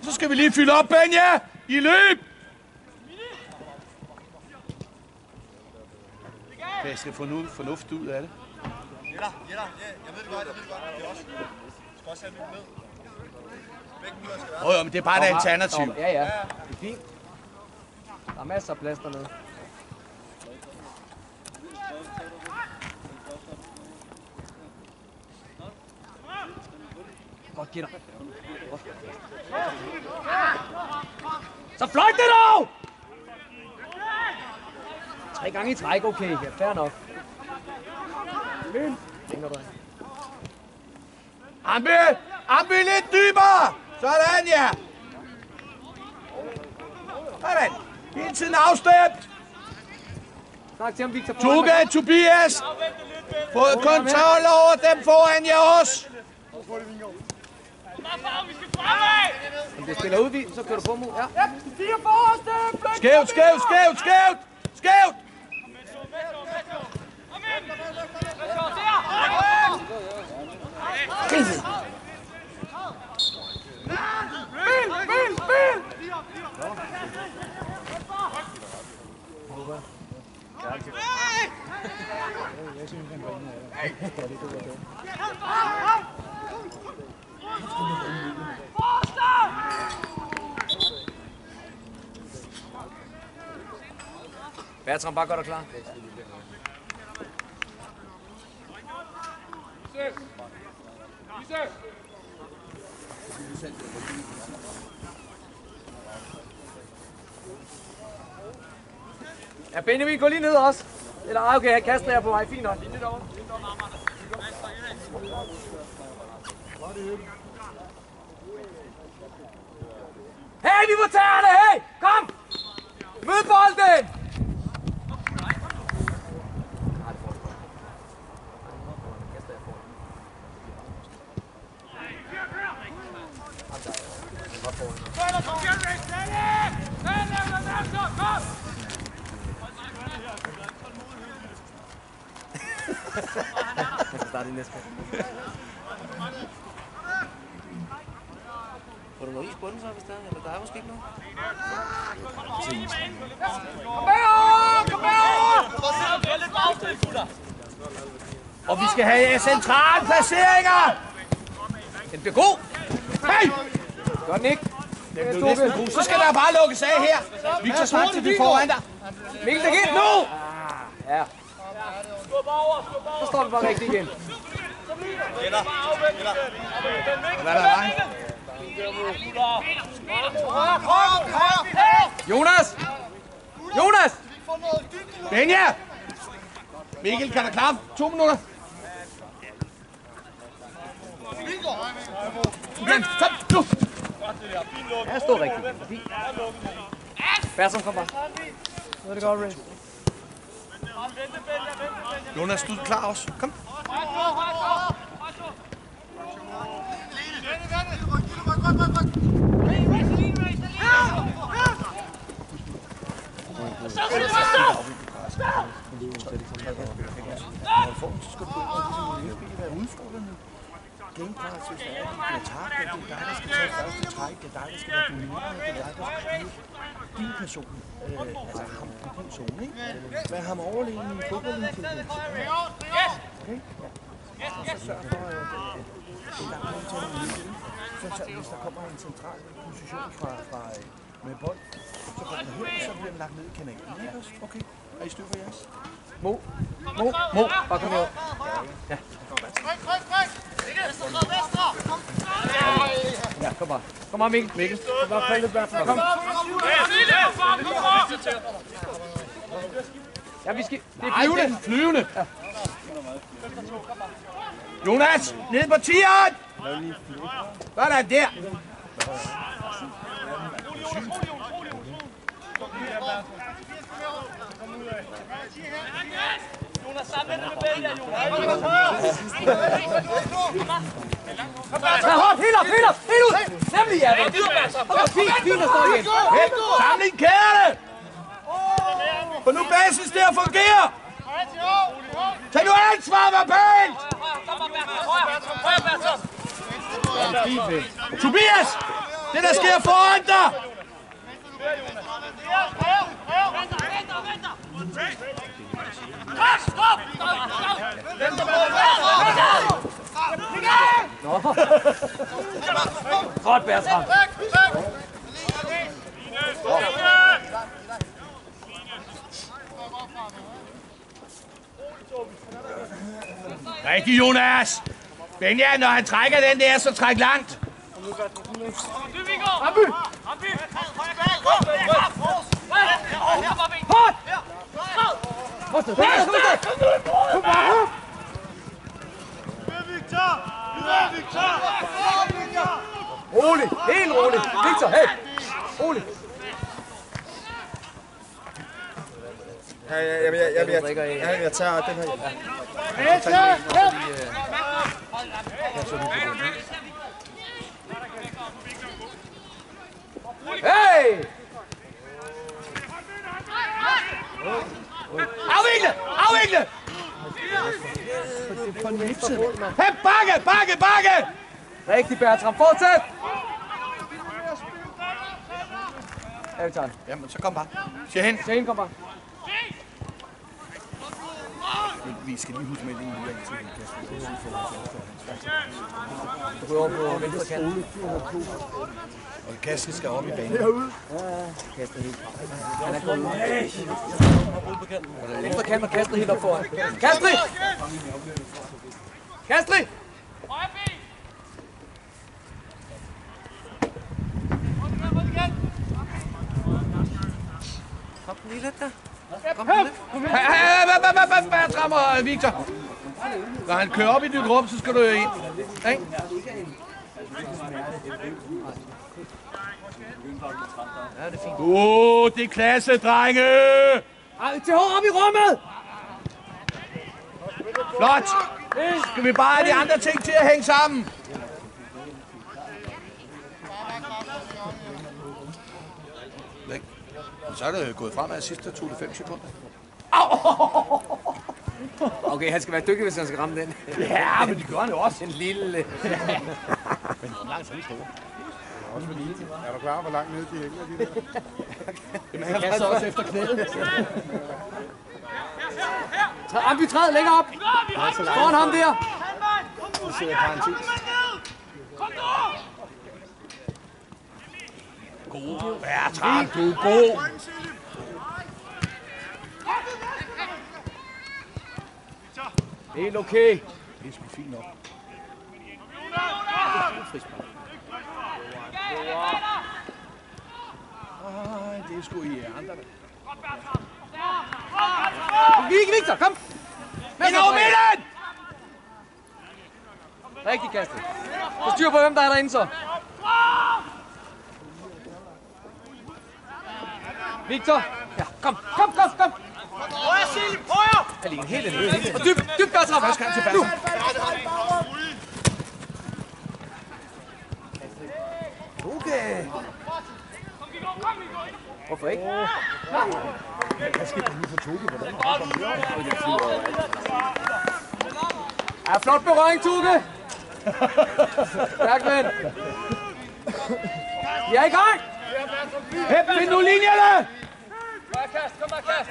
Så skal vi lige fylde op, Benja. I løb. Jeg skal få noget fornuft ud af det. Jætter, jeg ved det godt, Det er også. Jeg skal også have lidt med. Begge muligheder skal være. Men det er bare et alternativ. Ja, det er fint. Der er masser af plads dernede. Godt, Gitter. Så fløjt det dog! 3 gange i træk, okay. Ja, fair nok. Ambi lidt dybere. Sådan, ja. Sådan. Hele tiden afstemt. Tak til ham, Victor. Tuga, Tobias. Fået kontrol over dem foran jer også. Om det spiller ud, så kører du på mod. Ja. 4 forreste! Skævt. Bertram, bare godt og klar. Ja, Benjamin, gå lige ned også. Eller okay, Kaster er på vej. Fint nok. Hey, vi må tage det! Hey, kom! Mød bolden! Starte i næste. Får du noget is på den så, hvis der er? Eller der er måske ikke noget? Kom herover! Og vi skal have centrale placeringer. Den bliver god! Hey! Gør den ikke? Så skal der bare lukkes af her. Victor Smart til de foran dig. Mikkel, der gik nu! Ja. Så står vi bare rigtigt igen. Hvad er der vej? Jonas! Jonas! Benja! Mikkel, kan du klare 2 minutter? Igen, kom, nu! Ja, stå rigtigt. Fint. Persson, kom bare. Nu er det godt, Ray. Jonas, du er klar også. Kom. Gameplan, hvis der er, de bliver tabt, det er dig, der skal tage første træk, det er dig, der skal være dominerende, det er dig, der skal blive din person, altså ham i din zone, ikke? Vær ham overlegen i fodbolden til den. Okay? Ja. Og så sørg for, at det er langt til at blive så hvis der kommer en central position fra med bold, så går den her, så bliver den lagt ned i kanalen, ikke også? Okay, er I styr på jeres? Mo, bare kom herud. Ja. Ja, kom bare. Kom bare, Mikkel. Kom bare, fald lidt bærfra. Kom. Ja, vi skal... Det er flyvende. Det er flyvende. Ja. Jonas, ned på tieren! Sådan der. Jonas, samle det med bælger, Jonas. Tag hårdt, helt op, helt ud! Nemlig, ja. Fint at stå igen. Samling kærne! For nu basis det at fungere! Tag nu ansvar, hvad pænt! Tobias! Det der sker foran dig! Godt, Bertram. Rigtig, Jonas! Benja, når han trækker den der, så træk langt. Amby! Hårdt! Kom bare! Rolig, helt rolig. Victor, hey! Rolig. Jeg tager den her. Hey! Afvikle! Hey, bakke! Rigtig, Bertram. Fortsæt! Ja, vi tager den. Jamen, så kom bare. Shane, kom bare. Vi skal lige huske med lige nu, Du går over på venstre kant. og Kasper skal op i banen. Kasper helt. Han er gået. Venstre kant og Kasper helt op foran. Kastri! Kom lige lidt der. Bertram og Victor. Når han kører op i dit rum, så skal du jo ind. Ikke? Ja, det er fint. Det er klasse, drenge! Til hårdt op i rummet! Flot! Skal vi bare have de andre ting til at hænge sammen? Så er det gået fremad sidste 2-5 sekunder. Okay, han skal være dygtig, hvis han skal ramme den. Ja, men det gør han jo også. En lille... Men langt så store. Er du klar, hvor langt nede de hænger, de der? Jamen, han kan så også efter knæet. Amby, træd længere op! Foran ham der! Nu ser jeg parentes. God. Bertram, du er god. Helt okay. Det er sgu fint nok. Det er sgu i andre. Victor, kom! Ind over midten! Rigtig kastet. Få styr på, hvem der er derinde så. Victor! Ja, kom! Højre, Silje, højre! Alene, helt alene. Og dybt Bertram! Først gang til Bertram. Okay. Hvorfor ikke? Ja, flot berøring, Tuke! Stærk mand! Vi er i gang! Pep, find nu linjerne! Kom bare, kast!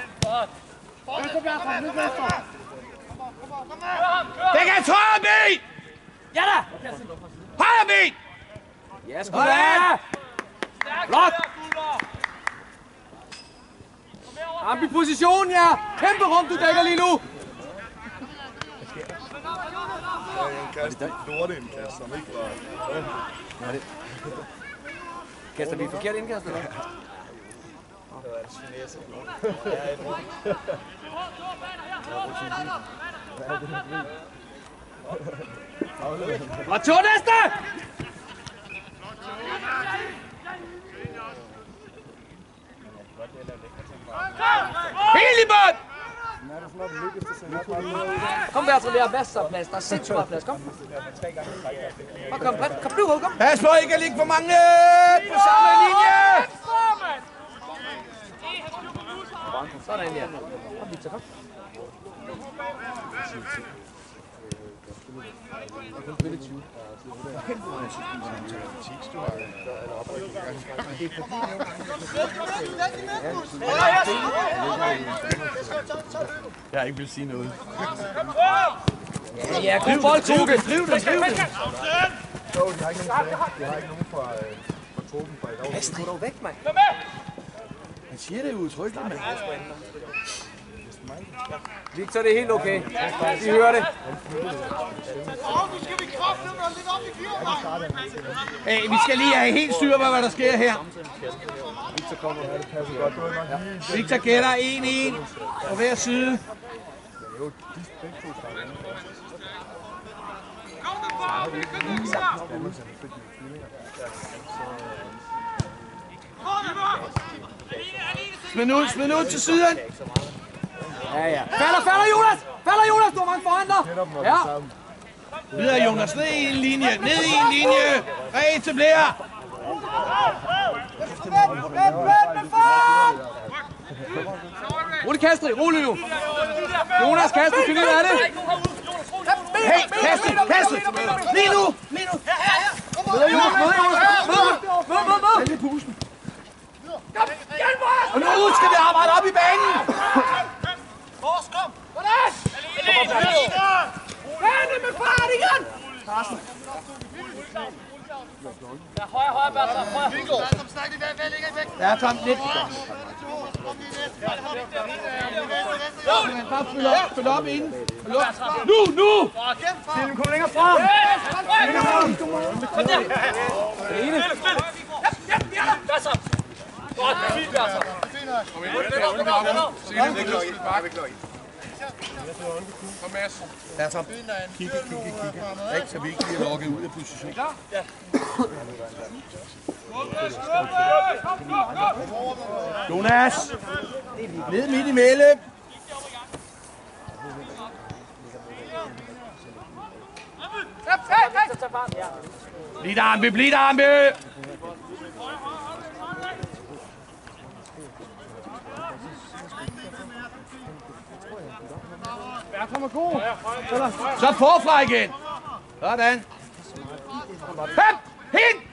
Det kan et højre ben! Ja da! Højre ben! Ja, sgu da! Flot! Ambi position, ja! Kæmpe rum, du dækker lige nu! Lorteindkast, som ikke var... Kaster vi forkert indkast, eller? Og to næste! Helt i bund! Kom Bertram, vi har masser af plads. Der er sindssygt meget plads. Kom. Kom, Brett. Kom nu, kom. Pas på ikke at ligge for mange på samme linje! Sådan, ja. Kom, Victor, kom. Jeg har ikke vil sige noget. Ja, god bold, Tuke. Driv det. Jo, de har ikke nogen fra truppen fra i dag. Gå dog væk, mand. Han siger det udtrykkeligt, mand. Victor, det er helt okay. Vi hører det. Hey, vi skal lige have helt styr på, hvad der sker her. Victor gætter 1-1 på hver side. Smid ud til siden. Ja. Falder, Jonas! Du har mange foran dig. Ja. Videre, Jonas. Ned i en linje. Reetablere. Rolig Kastri, rolig nu. Jonas, Kastri, find ud af det. Hey, Kastri. Lige nu. Mød Jonas. Og nu skal vi arbejde op i banen. Vende med fart igen! Højre, Bertram, højre. Bertram, lidt. Bare følg op inden. Nu! Silje, kom længere frem. Bertram. Godt, fint, Bertram. Bertram, kigge. Ikke, så vi ikke bliver lukket ud af position. Jonas! Ned midt imellem. Bliv der, Ambi! Bertram er god. Så forfra igen. Sådan. Pep! Helt!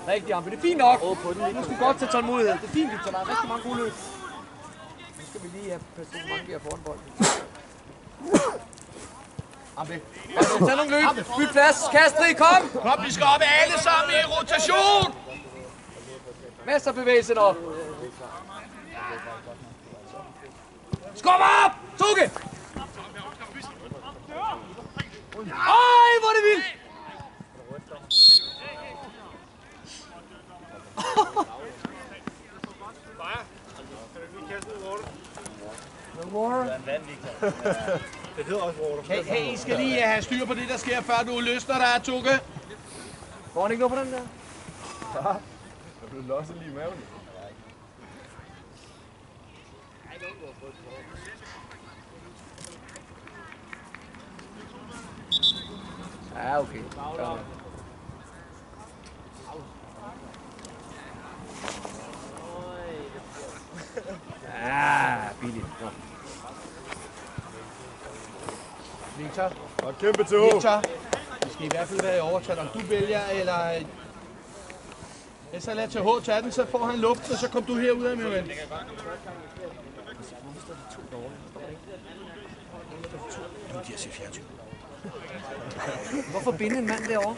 Rigtig, Ambi. Det er fint nok. Nu skal vi godt tage tålmodighed. Det er fint, Victor. Der er rigtig mange gode løb. Nu skal vi lige have passet på mange foran bolden. Ambi. Tag nogle løb. Byt plads. Kastri, kom. Kom, vi skal op alle sammen i rotation. Masser af bevægelse op. Skub op! Tuke! Ej, hvor er det vildt! Det hedder også water. Hey, I skal lige have styr på det, der sker, før du løsner dig, Tukke. Får han ikke noget på den der? Ja, jeg blev losset lige i maven. Ja, okay. Ja, billigt. Nå. Victor, Og kæmpe til Victor, vi skal i hvert fald være i overtal. Om du vælger, eller så lad TH tage den, så får han luften, og så kom du herud af, min ven. Du giver sig fjernsyn. Hvorfor binde en mand derovre?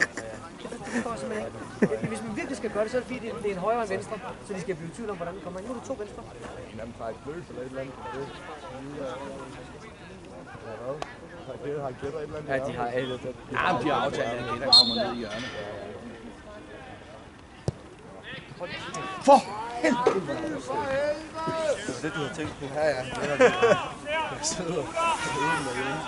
Det går simpelthen ikke. Hvis man virkelig skal gøre det, så er det fordi, det er en højre og en venstre, så de skal blive i tvivl om, hvordan det kommer ind. Nu er det 2 venstre. En af dem trækker løs eller et eller andet. Har gætter et eller andet. Ja, de har alle det. Ja, de har aftalt, at det der kommer ned i hjørnet. For helvede! Det du har tænkt på. Ja, ja. Jeg sidder uden derhjemme.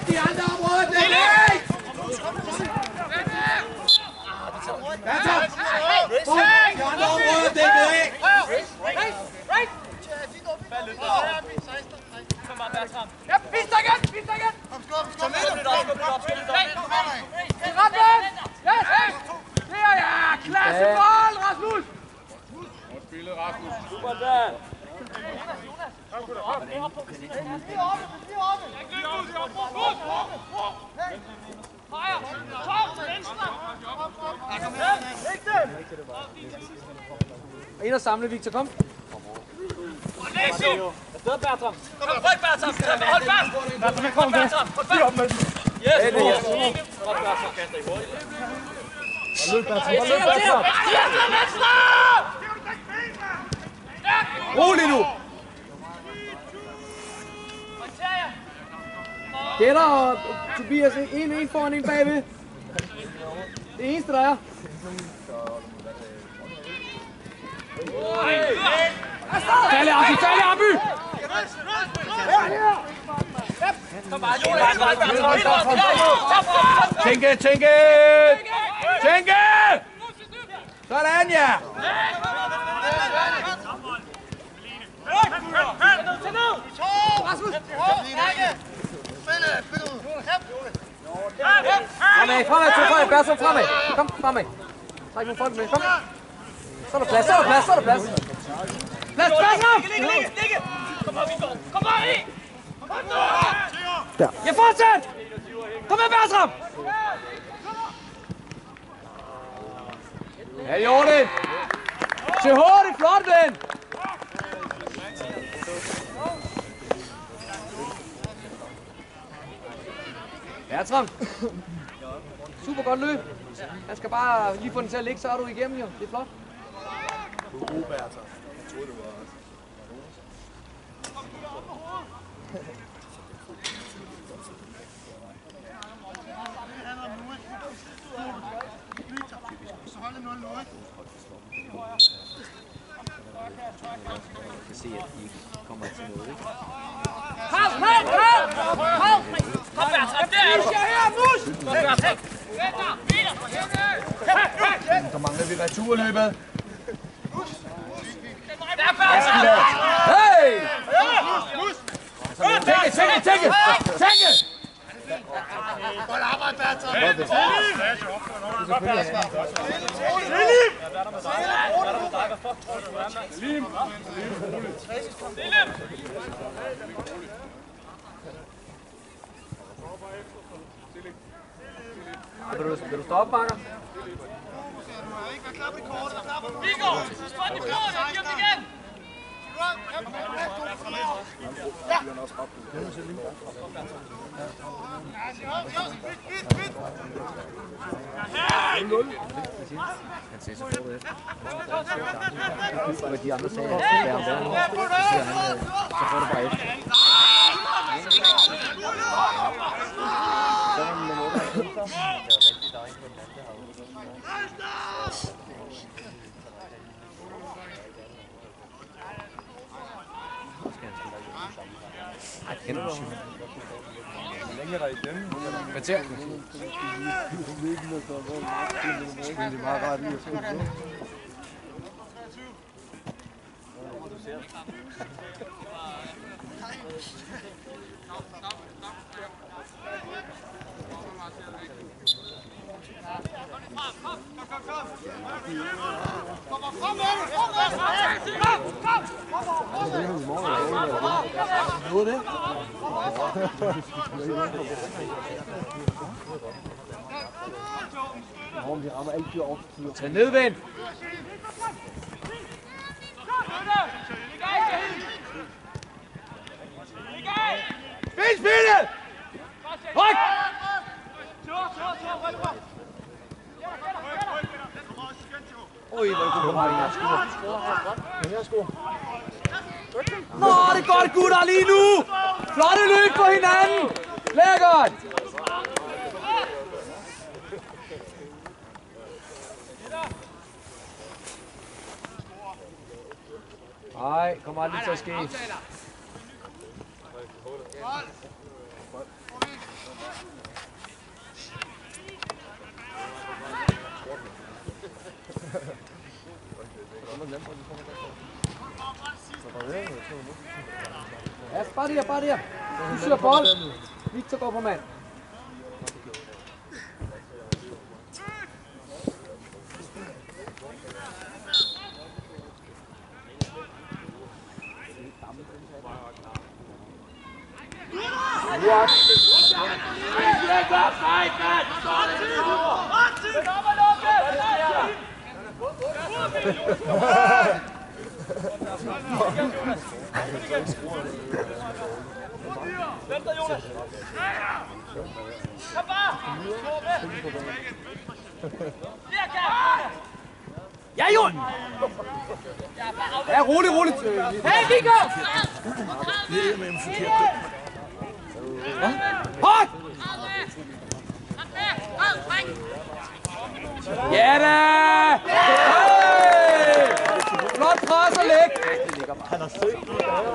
De andre områder, det er ikke! De andre områder, det er ikke! Ja, vis dig igen! Kom, skub lidt op. Det er ja, klasse bold, Rasmus! Godt spillet, Rasmus. Super der! Ind og samle, Victor, kom. Afsted, Bertram. Kom, hold Bertram! Hold fast! Bertram, kom med. Hold fast! Yes! Godt Bertram, kaster i hurtigt. Løb, Bertram. Rolig nu! Gætter og Tobias, en foran, en bagved. Det eneste, der er. Færdig, Amby! Kom bare, Jonas! Tænke! Sådan, ja! Rasmus! Fremad, Bertram, fremad. Kom, fremad. Træk nogle folk med, kom. Så er der plads. Plads, Bertram! Ligge! Kom bare, Viggo! Kom bare i! Der. Ja, fortsæt! Kom med, Bertram! Ja, i orden! Se hurtigt, flot, ven! Bertram! Super godt løb. Han skal bare lige få den til at ligge, så er du igennem jo. Det er flot. Du er god, Bertram. Jeg troede, det var også. Jeg kan se, at de ikke kommer til noget, ikke? Kom, Bertram! Der er du! Her, mus! Godt, Bertram! Så mangler vi returløbet. Der er Bertram! Hey! Tænke! Godt arbejde, Bertram! Vil du stoppe, Marker? Viggo! Sprænd i blodet! Giv dem igen! Han ser så godt ud efter. Og de andre sagde, at det er om der nu. Så får du bare efter. Så er han nummer 8. Det var rigtig dejligt på den anden herude. Ej, kender du Simon? Hvor længe er der i dem? Kvarter. Det er meget rart i at spille på. Tag nedvind. Spil spillet! Ryk! Oj, hvor er det godt på Nå, det er godt, gutter, lige nu! Flotte løb på hinanden! Lækkert! Nej, kommer aldrig til at ske. Ja, bare der. Du søger bold. Victor går på mand. Ja, Jon! Ja, roligt. Hey, Viggo! Det er med en forkert. Højt! Ja da! Hey! Flot pres og læg. Han har set.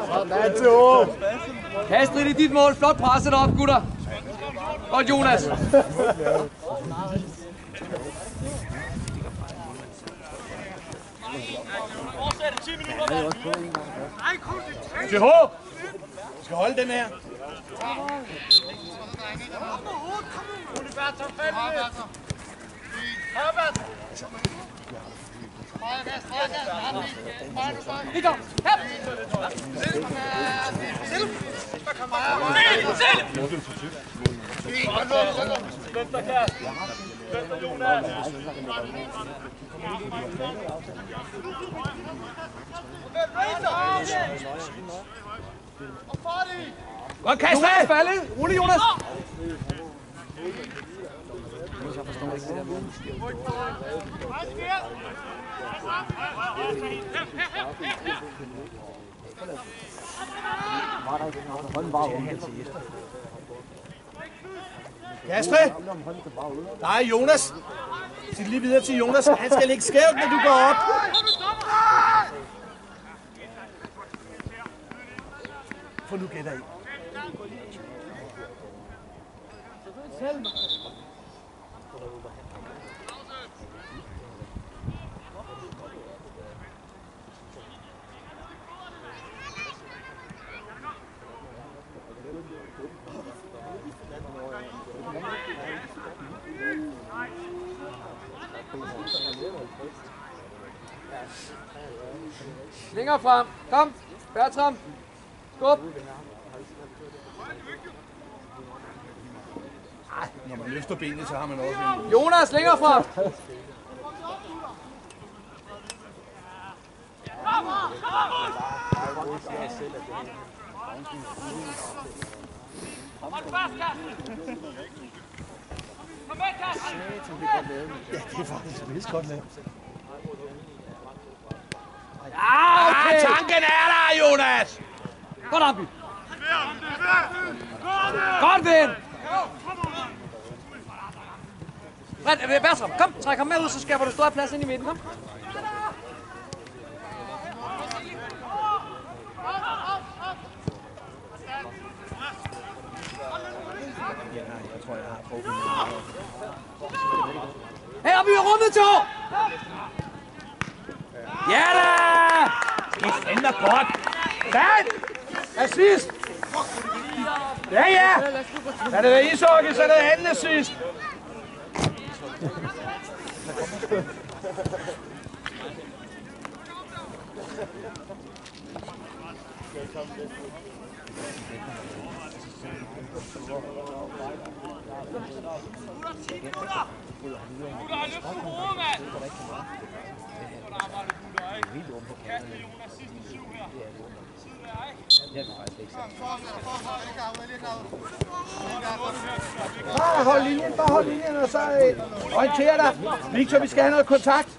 Sådan til år. Kastrid i dit mål. Flot presset op, gutter. Godt, Jonas. JH! Du skal holde den her. Viggo, her! Godt kast Jonas af! falde. Rulle, Jonas. Jeg forstår ikke det der mål. Kastrid! Nej, Jonas. Sig lige videre til Jonas. Han skal ligge skævt, når du går op. For nu gætter I. Længere frem. Kom. Bertram. Skub. Når man løfter benet, så har man også en... Jonas, længere frem. Hold fast, Carsten! Kom med, Carsten! Ja, det er faktisk vist godt lavet. Ja, okay. Tanken er der, Jonas! Godt, Ambi. Godt, Vind! Bertram, kom, træk ham med ud, så skaber du større plads ind i midten, kom. Hey, op i rummet, to! Ja da! Det er fandme godt! Dan! Assist! Ja, ja! Er det ishockey, så er det anden assist! Gutter har løftet hovedet, mand! Godt arbejde, gutter, ikke? Kaste Jonas sidste 7 her. Siden der, ikke? Bare hold linjen, og så orienter dig. Victor, vi skal have noget kontakt.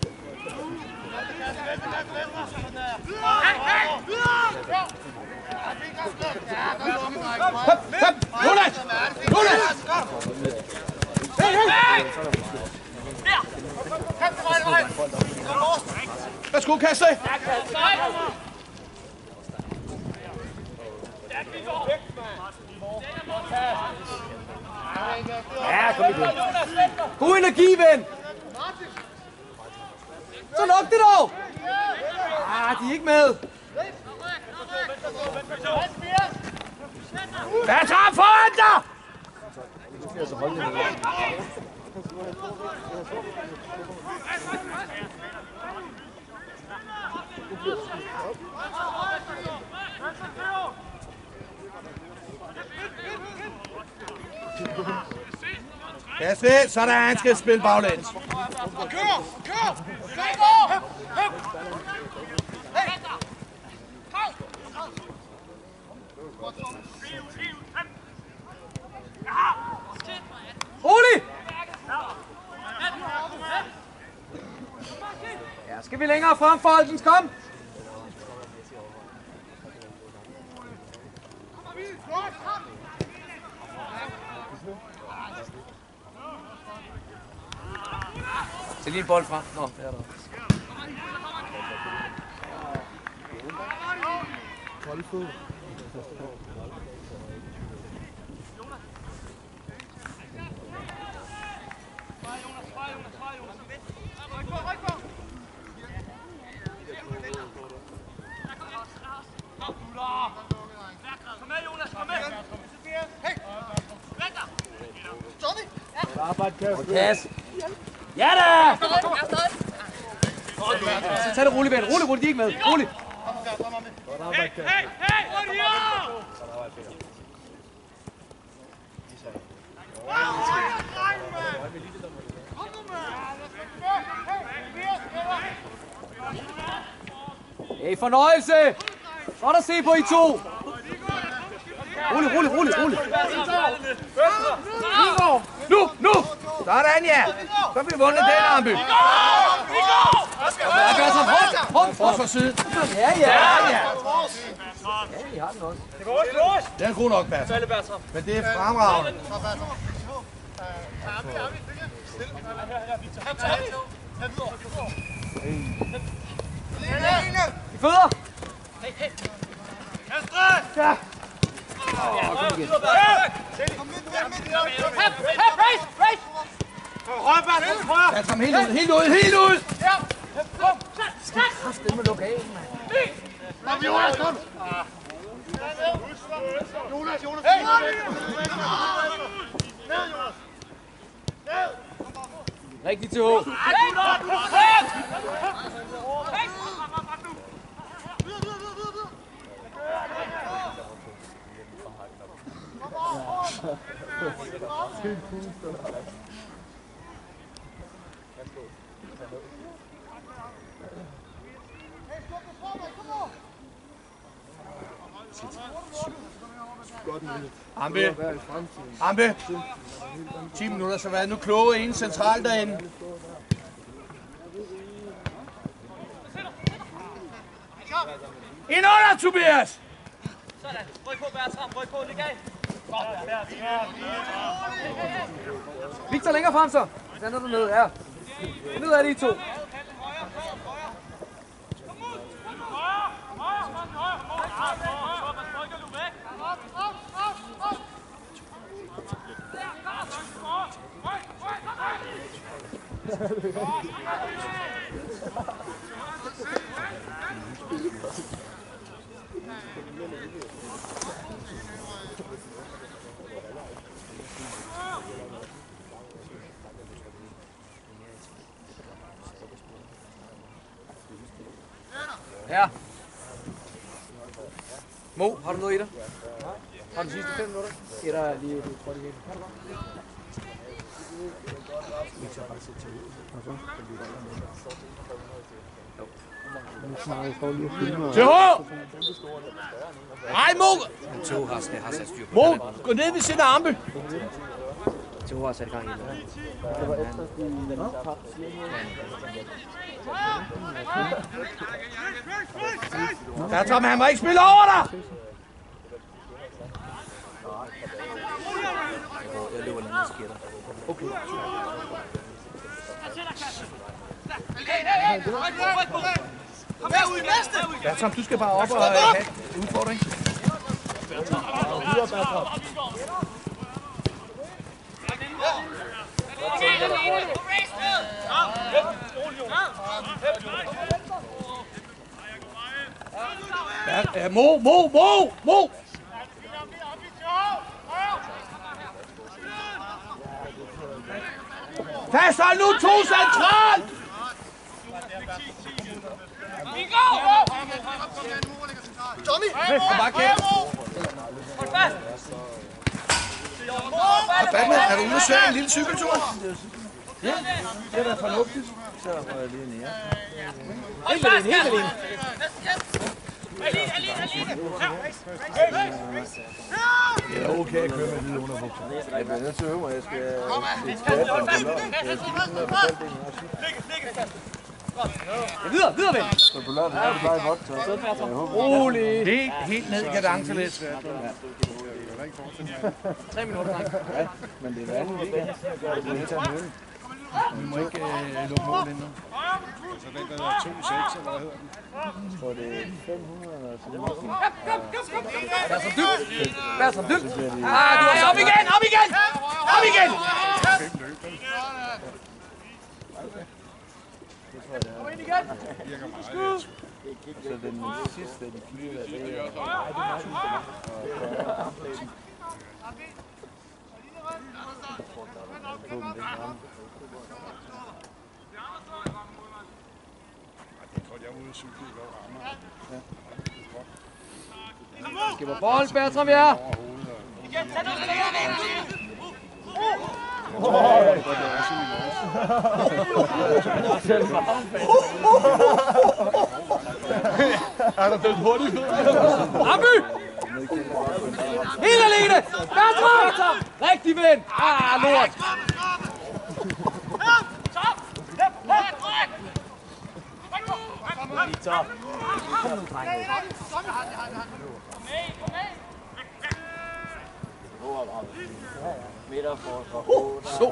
Kom, Jonas! Jonas! Hey! Værsgo, kaste! Ja, kom igen. God energi, ven! Så luk det dog! Ah, de er ikke med. Bertram, foran dig! Kast ind, sådan han skal spille baglæns. Kør! Rolig! Ja, skal vi længere frem, Folkens, kom! Se lige en bold fra. Nå, der er der. Kom med, Jonas, kom med! Hey! Vent dig! Johnny! Yes. Ja da! Så tag det roligt, ven. Roligt, de er ikke med. Roligt. Hey! Hey, fornøjelse! Godt at se på I to. Roligt. Nu! Sådan, ja. Så har vi vundet den, Amby. Jeg gør så hårdt. Forsvar side. Ja. Ja. I har den også. Den er god nok, Bertram. Men det er fremragende. I fødder. Ja. Bertram, helt ud. Det må lukke af, mand. Kom, Jonas, kom! Jonas! Rigtig til H. Ambe. 10 minutter, så vær nu kloge inde centralt derinde. Ind under, Tobias! Sådan. Ryk på, Bertram. Ryk på, læg af. Victor længere frem så. Den er du ned, ja. Ned er de to. Ja. Mo, har du noget i dig? Har du de sidste 5 minutter? Eller lige du tror det hele? Kan du godt? TH! Ej, Mo! TH har sat styr på Mo, gå ned ved siden af Ambe. TH har sat i gang i det. Der Tom, han må ikke spille over dig! Jeg løber landet og skitter. Okay. Ja, Tom, du skal bare op og have en udfordring. Ja, Mo! Fasthold nu, 2 centralt! Tommy! Hold fast! Batman, er du ude at svære en lille cykeltur? Ja, det er da fornuftigt. Så får jeg lige ned. Helt alene. Det er okay at køre med lille underbukser. Jeg bliver nødt til at øve mig. Jeg skal... Videre, ven! Så på lørdag er det bare i vådt, så... Rolig. Helt ned i kadence lidt. 3 minutter, dreng. Ja, men det er andet weekend. Det er helt andet. Vi må ikke lukke mål endnu. Så den der er 2-6, eller hvad hedder den? Jeg tror, det er 500 eller sådan noget. Vær som dybt. Ah, du er op igen! Så den sidste, de 4 der, det er... Jeg er ude at cykle i Amager. Skipper bold, Bertram, ja. Er der den hurtigt? Amby! Helt alene! Bertram! Rigtig ven! Ah, lort! Kom nu, drenge. Midter for Så!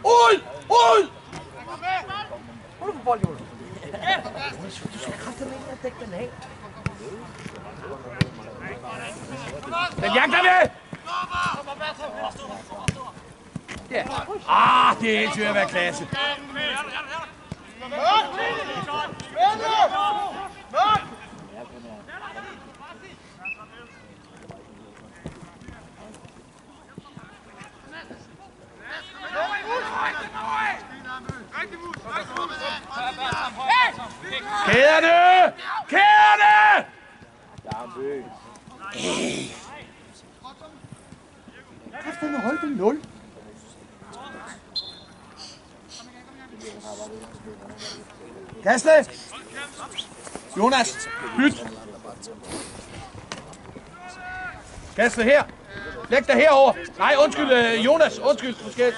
Ud! Hvor er du på bold, Jonas? Du skal kraftedeme ind og dække den af. Den jagter vi! Ja. Ah, det er helt til at være klasse. Kæderne! Kræfterne holde det 0. Gasle! Jonas, byt! Gasle her! Læg dig herover. Nej, undskyld, Jonas, undskyld, du skal...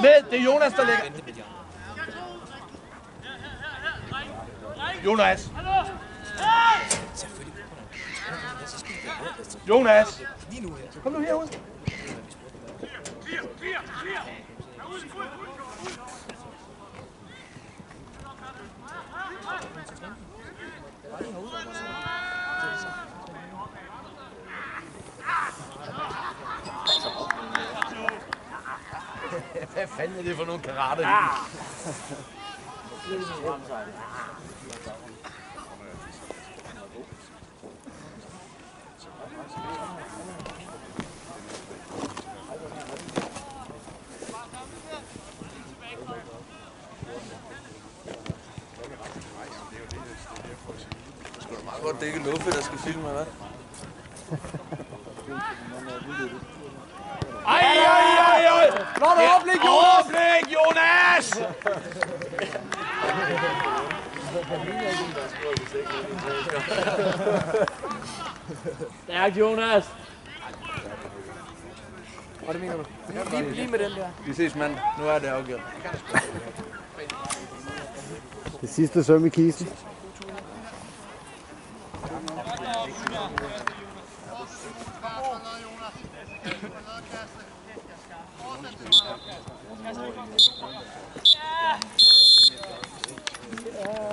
Ned, det er Jonas, der ligger. Jonas! Jonas! Kom nu herude. Hvad fanden er det for nogle karate? Godt, det er ikke Luffe, der skal filme, hvad? Ej! Flot overblik, Jonas! Overblik, Jonas! Stærk, Jonas! Hvad mener du? Lige med den der. Vi ses, mand. Nu er det afgjort. Det sidste søm i kisten. Ja.